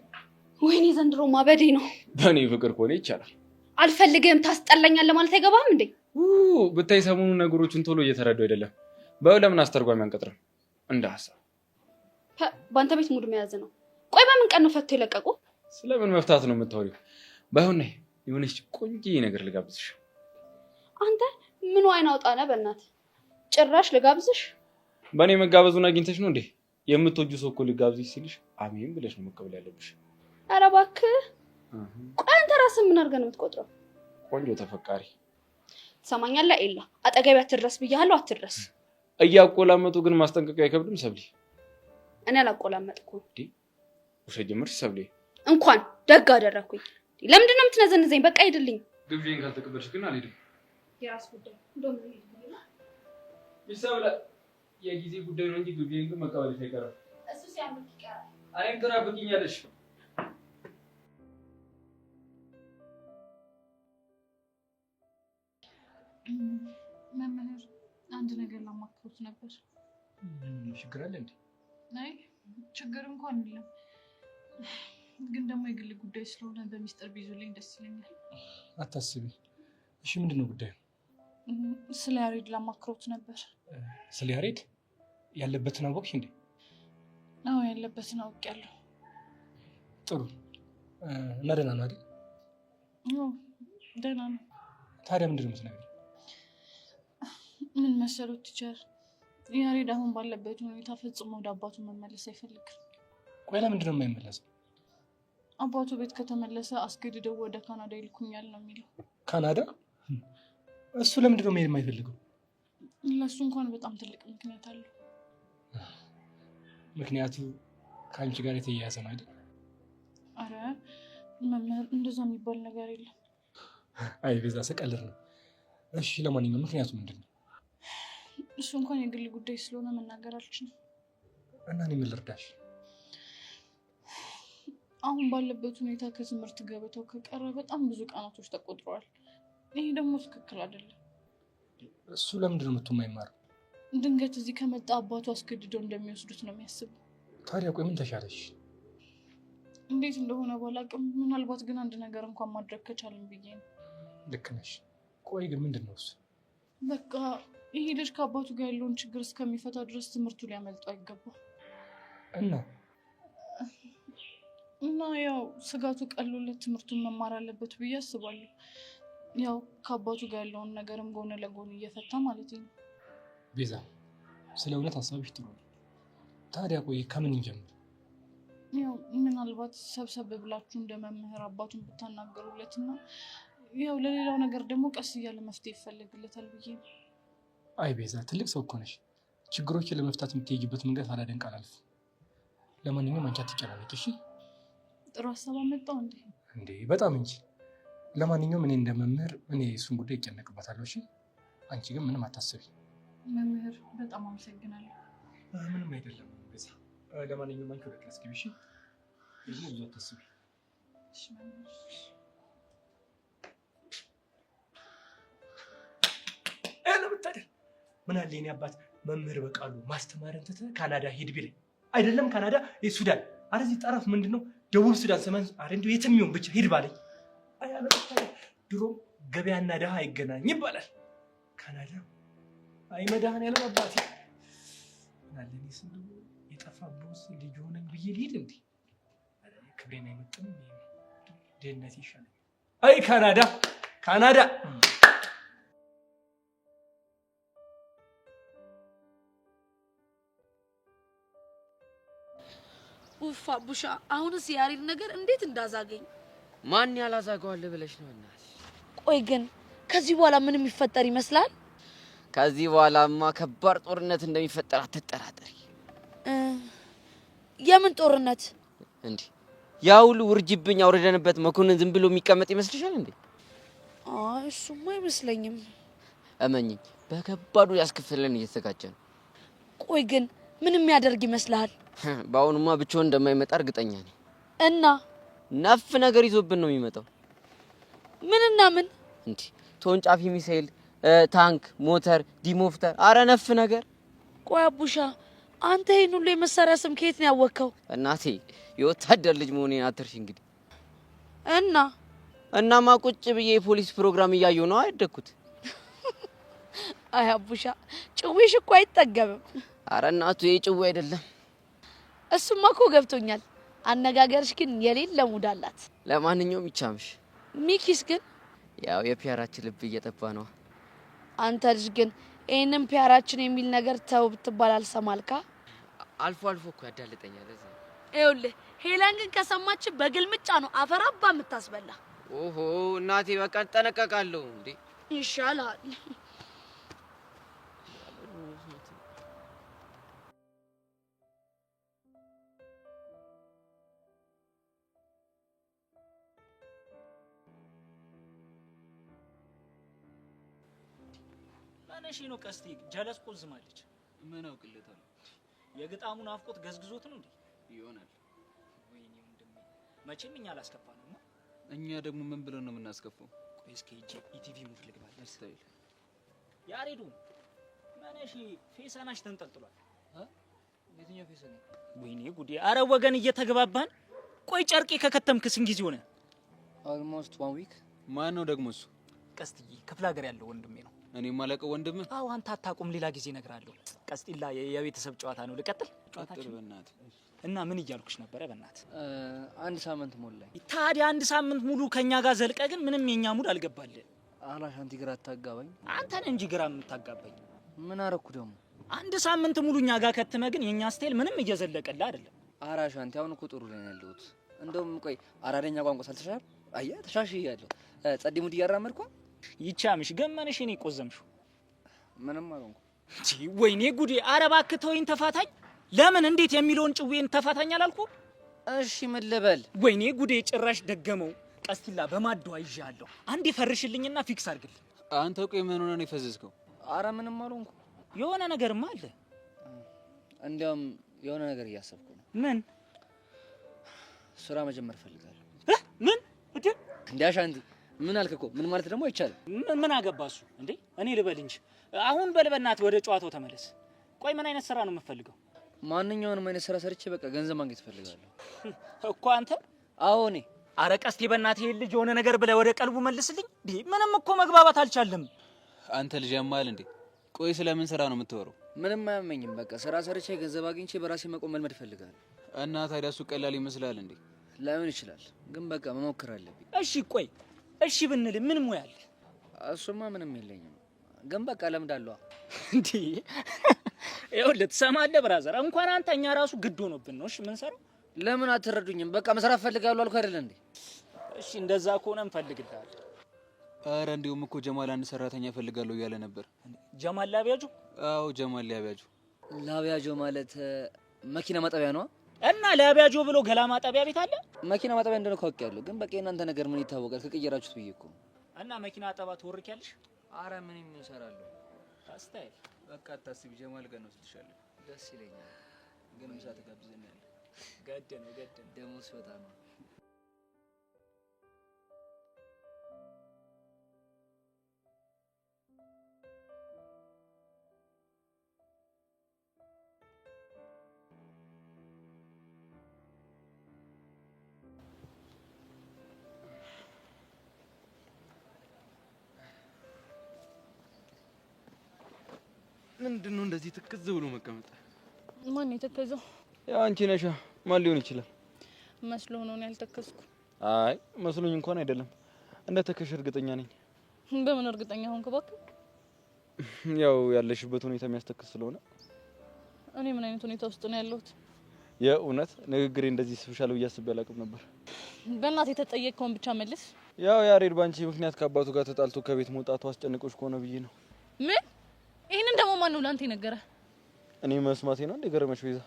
ወይኔ ዘንድሮ ማበዴ ነው። በእኔ ፍቅር ከሆነ ይቻላል። አልፈልግህም፣ ታስጠላኛለህ ማለት አይገባም እንዴ? ብታይ ሰሞኑን ነገሮችን ቶሎ እየተረዳው አይደለም። በለምን አስተርጓሚ አንቀጥርም? እንደ ሀሳብ በአንተ ቤት ሙድ መያዝ ነው። ቆይ በምን ቀን ነው ፈቶ የለቀቁ? ስለምን መፍታት ነው የምታወሪው? ባይሆን የሆነች ቆንጆ ነገር ልጋብዝሽ። አንተ ምን አይን አውጣና በእናትህ ጭራሽ ልጋብዝሽ? በእኔ መጋበዙን አግኝተሽ ነው እንዴ? የምትወጁ ሰው እኮ ልጋብዝሽ ሲልሽ አሜን ብለሽ ነው መቀበል ያለብሽ። ኧረ እባክህ ቆይ አንተ ራስህ ምን አድርገህ ነው የምትቆጥረው? ቆንጆ ተፈቃሪ ትሰማኛለህ? ኤላ አጠገቤ አትድረስ ብያለሁ፣ አትድረስ። እያቆላመጡ ግን ማስጠንቀቂያ አይከብድም ሰብሊ? እኔ አላቆላመጥኩም። ውሸት ጀመርሽ ሰብሊ? እንኳን ደግ አደረኩኝ። ለምንድን ነው የምትነዘንዘኝ? በቃ ሂድልኝ። ግብዣዬን ካልተቀበልሽ ግን አልሄድም። የራስ ጉዳይ እንደውም ሂድልኝ። ይሰብለ የጊዜ ጉዳይ ነው እንጂ ግብዣዬን ግን መቀበልሽ አይቀርም። እሱ ሲያምር ይቀራል። እኔም ትናፍቂኛለሽ። መምህር አንድ ነገር ላማክሩት ነበር። ችግር አለ እንዴ? አይ ችግር እንኳን የለም፣ ግን ደግሞ የግል ጉዳይ ስለሆነ በሚስጥር ቢይዙልኝ ደስ ይለኛል። አታስቢ። እሺ ምንድን ነው ጉዳዩ? ስለ ያሬድ ላማክሮት ነበር። ስለ ያሬድ ያለበትን አወቅሽ እንዴ? አዎ ያለበትን አውቄያለሁ። ጥሩ እና ደህና ነው አይደል? ደህና ነው። ታዲያ ምንድን ነው የምትነግሪኝ? ምን መሰሎት ቲቸር፣ ያሬድ አሁን ባለበት ሁኔታ ፈጽሞ ወደ አባቱ መመለስ አይፈልግም። ቆይ ለምንድን ነው የማይመለሰው? አባቱ ቤት ከተመለሰ አስገድደው ወደ ካናዳ ይልኩኛል ነው የሚለው። ካናዳ? እሱ ለምንድን ነው መሄድ የማይፈልገው? ለእሱ እንኳን በጣም ትልቅ ምክንያት አለው። ምክንያቱ ከአንቺ ጋር የተያያዘ ነው አይደል? አረ መምህር እንደዛ የሚባል ነገር የለም። አይ ቤዛ ስቀልድ ነው። እሺ ለማንኛውም ምክንያቱ ምንድን ነው? እሱ እንኳን የግል ጉዳይ ስለሆነ መናገር አልችልም። እና እኔ ምን ልርዳሽ? አሁን ባለበት ሁኔታ ከትምህርት ገበታው ከቀረ በጣም ብዙ ቀናቶች ተቆጥረዋል። ይሄ ደግሞ ትክክል አይደለም። እሱ ለምንድን ነው መጥቶ የማይማረው? ድንገት እዚህ ከመጣ አባቱ አስገድደው እንደሚወስዱት ነው የሚያስበው። ታዲያ ቆይ ምን ተሻለሽ? እንዴት እንደሆነ ባላውቅም ምናልባት ግን አንድ ነገር እንኳን ማድረግ ከቻልን ብዬ ነው። ልክ ነሽ። ቆይ ግን ምንድን ነው እሱ? በቃ ይሄ ልጅ ከአባቱ ጋር ያለውን ችግር እስከሚፈታ ድረስ ትምህርቱ ሊያመልጡ አይገባም። እና ያው ስጋቱ ቀሎለት ትምህርቱን መማር አለበት ብዬ አስባለሁ። ያው ከአባቱ ጋር ያለውን ነገርም ጎን ለጎን እየፈታ ማለት ነው። ቤዛ ስለ እውነት ሀሳብሽ ጥሩ ነው። ታዲያ ቆይ ከምን እንጀምር? ያው ምናልባት ሰብሰብ ብላችሁ እንደ መምህር አባቱን ብታናገሩለት እና ያው ለሌላው ነገር ደግሞ ቀስ እያለ መፍትሄ ይፈልግለታል ብዬ ነው። አይ ቤዛ ትልቅ ሰው እኮ ነሽ። ችግሮችን ለመፍታት የምትሄጂበት መንገድ ሳላደንቅ አላልፍም። ለማንኛውም አንቺ አትጨናነቂ እሺ? ጥሩ ሀሳብ አመጣው እንዴ? በጣም እንጂ። ለማንኛውም እኔ እንደ መምህር እኔ እሱን ጉዳይ ይጨነቅበታለሁ እሺ? አንቺ ግን ምንም አታስቢ። መምህር በጣም አመሰግናለሁ። ምንም አይደለም ቤዛ። ለማንኛውም አንቺ ወደ ክላስ ግቢ እሺ? ብዙ አታስቢ። እሺ መምህር። ምን አለ የኔ አባት መምህር በቃሉ ማስተማርን ትተህ ካናዳ ሂድ ቢለኝ አይደለም ካናዳ ሱዳን፣ አረ እዚህ ጠረፍ ምንድነው ደቡብ ሱዳን ሰማን፣ አረ እንደው የትም ይሁን ብቻ ሂድ ባለኝ። አይ አለ ድሮ ገበያና ደሃ አይገናኝ ይባላል። ካናዳ አይ መድኃኒዓለም አባቴ ምን አለ እኔስ እንደው የጠፋብኝ ልጅ ሆነኝ ብዬ ልሂድ እንዴ? ክብሬን አይመጥም፣ ድህነት ይሻላል። አይ ካናዳ ካናዳ ኡፋ ቡሻ አሁንስ ያሬድ ነገር እንዴት እንዳዛገኝ። ማን ያላዛገዋል ብለሽ ነው እናት? ቆይ ግን ከዚህ በኋላ ምን የሚፈጠር ይመስላል? ከዚህ በኋላማ ከባድ ጦርነት እንደሚፈጠር አትጠራጠሪ። የምን ጦርነት እንዴ? ያ ሁሉ ውርጅብኝ አውርደንበት መኮንን ዝም ብሎ የሚቀመጥ ይመስልሻል እንዴ? አይ እሱማ አይመስለኝም። እመኚኝ በከባዱ ያስከፍለን እየተዘጋጀ ነው። ቆይ ግን ምን የሚያደርግ ይመስልሃል? በአሁኑማ ብቻውን እንደማይመጣ እርግጠኛ ነኝ። እና ነፍ ነገር ይዞብን ነው የሚመጣው። ምንና ምን? እንዴ ተወንጫፊ ሚሳኤል፣ ታንክ፣ ሞተር፣ ዲሞፍተር፣ አረ ነፍ ነገር። ቆይ አቡሻ አንተ ይሄን ሁሉ የመሳሪያ ስም ከየት ነው ያወቅከው? እናቴ የወታደር ልጅ መሆኔን አትርሽ እንግዲህ። እናማ ቁጭ ብዬ የፖሊስ ፕሮግራም እያየሁ ነው ያደግኩት። አይ አቡሻ ጭዌሽ እኮ አይጠገብም። አረ እናቱ ይሄ ጭዌ አይደለም። እሱማ እኮ ገብቶኛል። አነጋገርሽ ግን የሌለ ሙድ አላት። ለማንኛውም ይቻምሽ። ሚኪስ ግን ያው የፒያራችን ልብ እየጠባ ነው። አንተ ልጅ ግን ይሄንን ፒያራችን የሚል ነገር ተው ብትባል አልሰማልካ? አልፎ አልፎ እኮ ያዳልጠኛል። እዛ ይኸውልህ ሄለን ግን ከሰማች በግልምጫ ነው አፈራባ የምታስበላ። ኦሆ እናቴ በቃ እጠነቀቃለሁ እንዴ። ይሻላል። መነሽ ነው ቀስቴ ጀለስ ቆዝማለች። ምን አውቅለታለሁ? የግጣሙን አፍቆት ገዝግዞት ነው እንዴ? ይሆናል። ወይኔ ወንድሜ መቼም እኛ አላስከፋንም። እኛ ደግሞ ምን ብለን ነው የምናስከፋው? ቆይ እስኪ ሂጅ ኢቲቪ ሙድ ልግባል። ስታይል ያሬዱ መነሽ ፌሰናሽ ተንጠልጥሏል። የትኛው ፌሰና? ወይኔ ጉዴ! አረ ወገን እየተገባባን። ቆይ ጨርቄ ከከተምክ ስንት ጊዜ ሆነ? ኦልሞስት 1 ዊክ። ማን ነው ደግሞ እሱ? ቀስትዬ ክፍለ ሀገር ያለው ወንድሜ ነው። እኔ ማለቀው ወንድም? አዎ አንተ አታውቁም። ሌላ ጊዜ እነግርሃለሁ። ቀስጢላ የቤተሰብ ጨዋታ ነው። ልቀጥል? ቀጥል በእናትህ። እና ምን እያልኩሽ ነበረ? በእናትህ 1 ሳምንት ሞላኝ። ታዲያ 1 ሳምንት ሙሉ ከኛ ጋር ዘልቀ ግን ምንም የኛ ሙድ አልገባልህ። አላሻንቲ ግራ አታጋባኝ። አንተ ነህ እንጂ ግራ የምታጋባኝ። ምን አረኩ ደግሞ? 1 ሳምንት ሙሉ እኛ ጋር ከትመ ግን የኛ ስታይል ምንም እየዘለቀልህ አይደለም። አራሻንቲ አሁን እኮ ጥሩ ላይ ነው ያለሁት። እንደውም ቆይ አራደኛ ቋንቋ ሳልተሻል አያ ተሻሽያለሁ። ጸዲ ሙድ እያራመድኩ ይቻምሽ ገመንሽ እኔ ቆዘምሽው ምንም አልሆንኩ። ወይኔ ጉዴ! ኧረ እባክህ ተወኝ፣ ተፋታኝ። ለምን እንዴት የሚለውን ጭዌን ተፋታኝ አላልኩ? እሺ ምን ልበል? ወይኔ ጉዴ! ጭራሽ ደገመው። ቀስቲላ በማደዋ ይዣለሁ። አንዴ ፈርሽልኝና ፊክስ አድርግልኝ። አንተ ቆይ ምን ሆነ ነው የፈዘዝከው? አረ ምንም አልሆንኩ። የሆነ ነገርማ አለ። እንዲያውም የሆነ ነገር እያሰብኩ ነው። ምን? ስራ መጀመር ፈልጋለሁ። ምን? እንዴ አሻንቲ ምን አልክ እኮ? ምን ማለት ደግሞ አይቻልም። ምን አገባሱ እንዴ? እኔ ልበል እንጂ አሁን በልበናት ወደ ጨዋታው ተመለስ። ቆይ ምን አይነት ስራ ነው የምፈልገው? ማንኛውንም አይነት ስራ ሰርቼ በቃ ገንዘብ ማግኘት ፈልጋለሁ እኮ አንተ። አዎ እኔ። አረ ቀስቴ በእናትህ ይሄን ልጅ የሆነ ነገር ብለህ ወደ ቀልቡ መልስልኝ። ምንም እኮ መግባባት አልቻለም። አንተ ልጅ ያማል እንዴ? ቆይ ስለምን ስራ ነው የምትወረው? ምንም አያመኝም። በቃ ስራ ሰርቼ ገንዘብ አግኝቼ በራሴ መቆም መልመድ ፈልጋለሁ። እና ታዲያ እሱ ቀላል ይመስላል እንዴ? ላይሆን ይችላል፣ ግን በቃ መሞከር አለብኝ። እሺ ቆይ እሺ ብንል ምን ሙያ አለ? እሱማ ምንም የለኝም፣ ግን በቃ ለምዳለሁ። እንዴ ይኸውልህ ትሰማለህ ብራዘር፣ እንኳን አንተ እኛ ራሱ ግድ ሆኖብን ነው። እሺ ምን ሰራው? ለምን አትረዱኝም? በቃ መስራት ፈልጋለሁ አልኩ አይደል እንዴ? እሺ እንደዛ ከሆነ እንፈልግልሃለን። ኧረ እንዲሁም እኮ ጀማል አንድ ሰራተኛ ፈልጋለሁ እያለ ነበር። ጀማል ላቢያጁ? አዎ ጀማል ላቢያጁ። ላቢያጆ ማለት መኪና ማጠቢያ ነው። እና ላቢያጆ ብሎ ገላ ማጠቢያ ቤት አለ? መኪና ማጠቢያ እንደሆነ ካውቄያለሁ፣ ግን በቃ የእናንተ ነገር ምን ይታወቃል? ከቀየራችሁት ብዬ እኮ። እና መኪና አጠባ ትወርኪያለሽ? አረ ምን እሰራለሁ? አስታይ በቃ አታስቢ፣ ጀማል ጋር ነው ስትሻለሁ። ደስ ይለኛል፣ ግን ምሳ ተጋብዘናል። ገድ ነው ደግሞ ሲወጣ ነው። ምንድነው እንደዚህ ትክዝ ብሎ መቀመጥ? ማን የተከዘው? ያው አንቺ ነሻ። ማን ሊሆን ይችላል? መስሎ ሆኖ ነው ያልተከዝኩ። አይ መስሎኝ እንኳን አይደለም፣ እንደ ተከሽ እርግጠኛ ነኝ። በምን እርግጠኛ ሆንክ እባክህ? ያው ያለሽበት ሁኔታ የሚያስተክዝ ስለሆነ። እኔ ምን አይነት ሁኔታ ውስጥ ነው ያለሁት? የእውነት ንግግሬ እንደዚህ ስብሻል ብዬ አስቤ አላውቅም ነበር። በእናትህ የተጠየቅከውን ብቻ መልስ። ያው ያሬድ ባንቺ ምክንያት ከአባቱ ጋር ተጣልቶ ከቤት መውጣቱ አስጨንቆሽ ከሆነ ብዬ ነው። ምን? ይሄንን ደግሞ ማን ነው ላንተ የነገረህ? እኔ መስማቴ ነው እንደ ገረመሽ ቤዛ?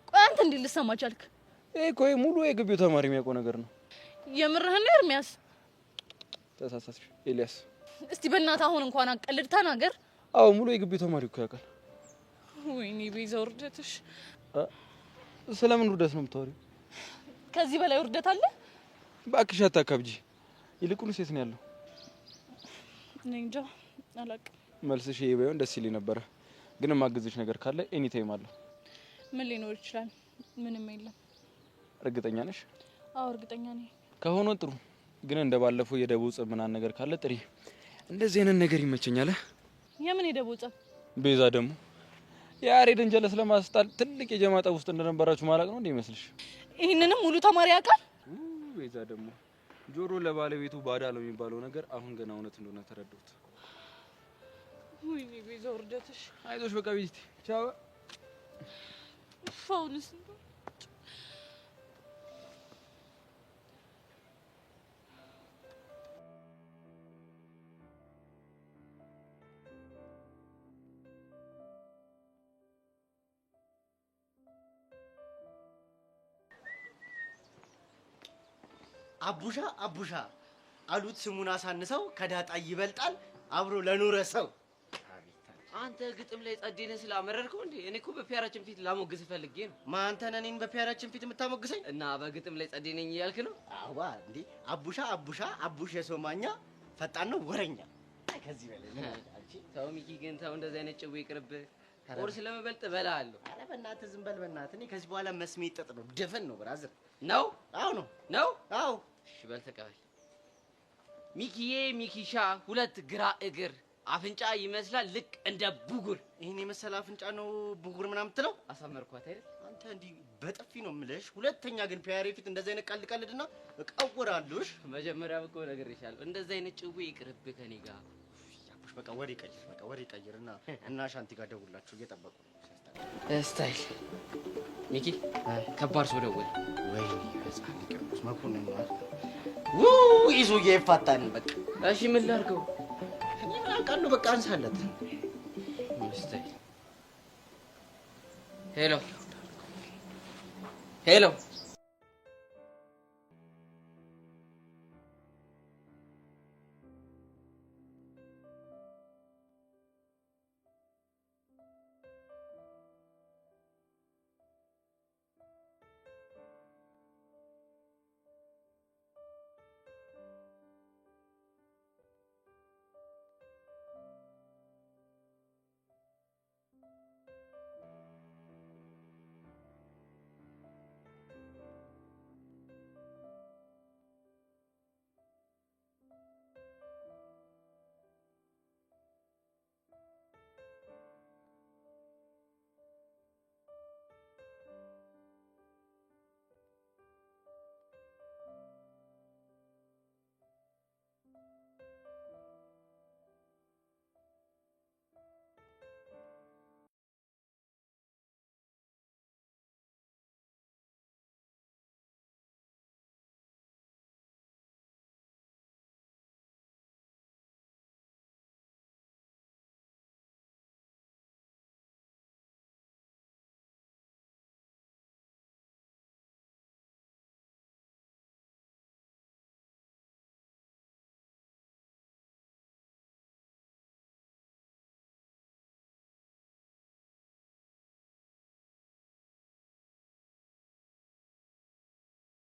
ቆይ አንተ እንዴት ልሰማ ቻልክ? ይሄ እኮ ሙሉ የግቢው ተማሪ የሚያውቀው ነገር ነው። የምርህን ነው ኤርሚያስ? ተሳሳትሽ ኤልያስ። እስቲ በእናትህ አሁን እንኳን አቀልድ ተናገር። አዎ ሙሉ የግቢው ተማሪ እኮ ያውቃል። ወይኔ ቤዛ ውርደትሽ። ስለምን ውርደት ነው የምታወሪው? ከዚህ በላይ ውርደት አለ? እባክሽ አታካብጂ። ይልቁንስ የት ነው ያለው? እኔ እንጃ አላውቅም። መልስሽ ይሄ ባይሆን ደስ ይለኝ ነበረ፣ ግን የማግዝሽ ነገር ካለ ኤኒ ታይም አለሁ። ምን ሊኖር ይችላል? ምንም የለም። እርግጠኛ ነሽ? አዎ እርግጠኛ ነኝ። ከሆነ ጥሩ፣ ግን እንደባለፈው የደቡብ ጸብ ምናምን ነገር ካለ ጥሪ። እንደዚህ አይነት ነገር ይመቸኛል። የምን የደቡብ ጸብ? ቤዛ ደግሞ የያሬድን ጀለስ ለማስጣል ትልቅ የጀማ ጠብ ውስጥ እንደነበራችሁ ማላቅ ነው እንዴ ይመስልሽ? ይህንንም ሙሉ ተማሪ ያውቃል። ቤዛ ደግሞ ጆሮ ለባለቤቱ ባዳ ነው የሚባለው ነገር አሁን ገና እውነት እንደሆነ ተረዳሁት። ወይኔ ቤዛ ውርደትሽ። አይዞሽ በቃ ቤቲ ቻው። ፋውንስ አቡሻ አሉት ስሙን አሳንሰው ከዳጣ ይበልጣል አብሮ ለኖረ ሰው። አቤት አንተ ግጥም ላይ ጸዴን ስላመረርከው እንዴ? እኔ እኮ በፒያራችን ፊት ላሞግስ ፈልጌ ነው። ማንተ ነህ እኔን በፒያራችን ፊት የምታሞግሰኝ? እና በግጥም ላይ ጸዴ ነኝ እያልክ ነው? አዋ እንዴ አቡሽ የሶማኛ ፈጣን ነው ወረኛ። ከዚህ በላይ ምን አለ? ተው ሚኪ ግን ተው፣ እንደዚህ አይነት ጭው ይቅርብህ። ቁርስ ለመበልጥ እበላለሁ። ኧረ በእናትህ ዝም በል በእናትህ። እኔ ከዚህ በኋላ መስሜ ጥጥ ነው ድፍን ነው ብራዘር። ነው? አዎ ነው። ነው? አዎ። እሺ በል ተቀበል። ሚኪዬ ሚኪሻ ሁለት ግራ እግር አፍንጫ ይመስላል ልክ እንደ ቡጉር። ይሄን የመሰለ አፍንጫ ነው ቡጉር ምናምን የምትለው? አሳመርኳት አይደል? አንተ እንዲህ በጥፊ ነው የምልሽ። ሁለተኛ ግን ፒያሬ ፊት እንደዚህ አይነት ቀልድና እቀውራለሁሽ። መጀመሪያም እኮ ነግሬሻለሁ። እንደዚህ አይነት ጭው ይቅርብህ ከኔ ጋር። ያቡሽ በቃ ወሬ ቀይርና እና ሻንቲ ጋር ደውላችሁ እየጠበቁ ነው። ስታይል ሚኪ ከባድ ሰው ደወለ። ወይኔ ህፃን ቅዱስ መኮንን ነው ይዞ እየፋታን በቃ። እሺ ምን ላድርገው? እኔ ምን አውቃለሁ። በቃ አንሳለት። ስታይል ሄሎ ሄሎ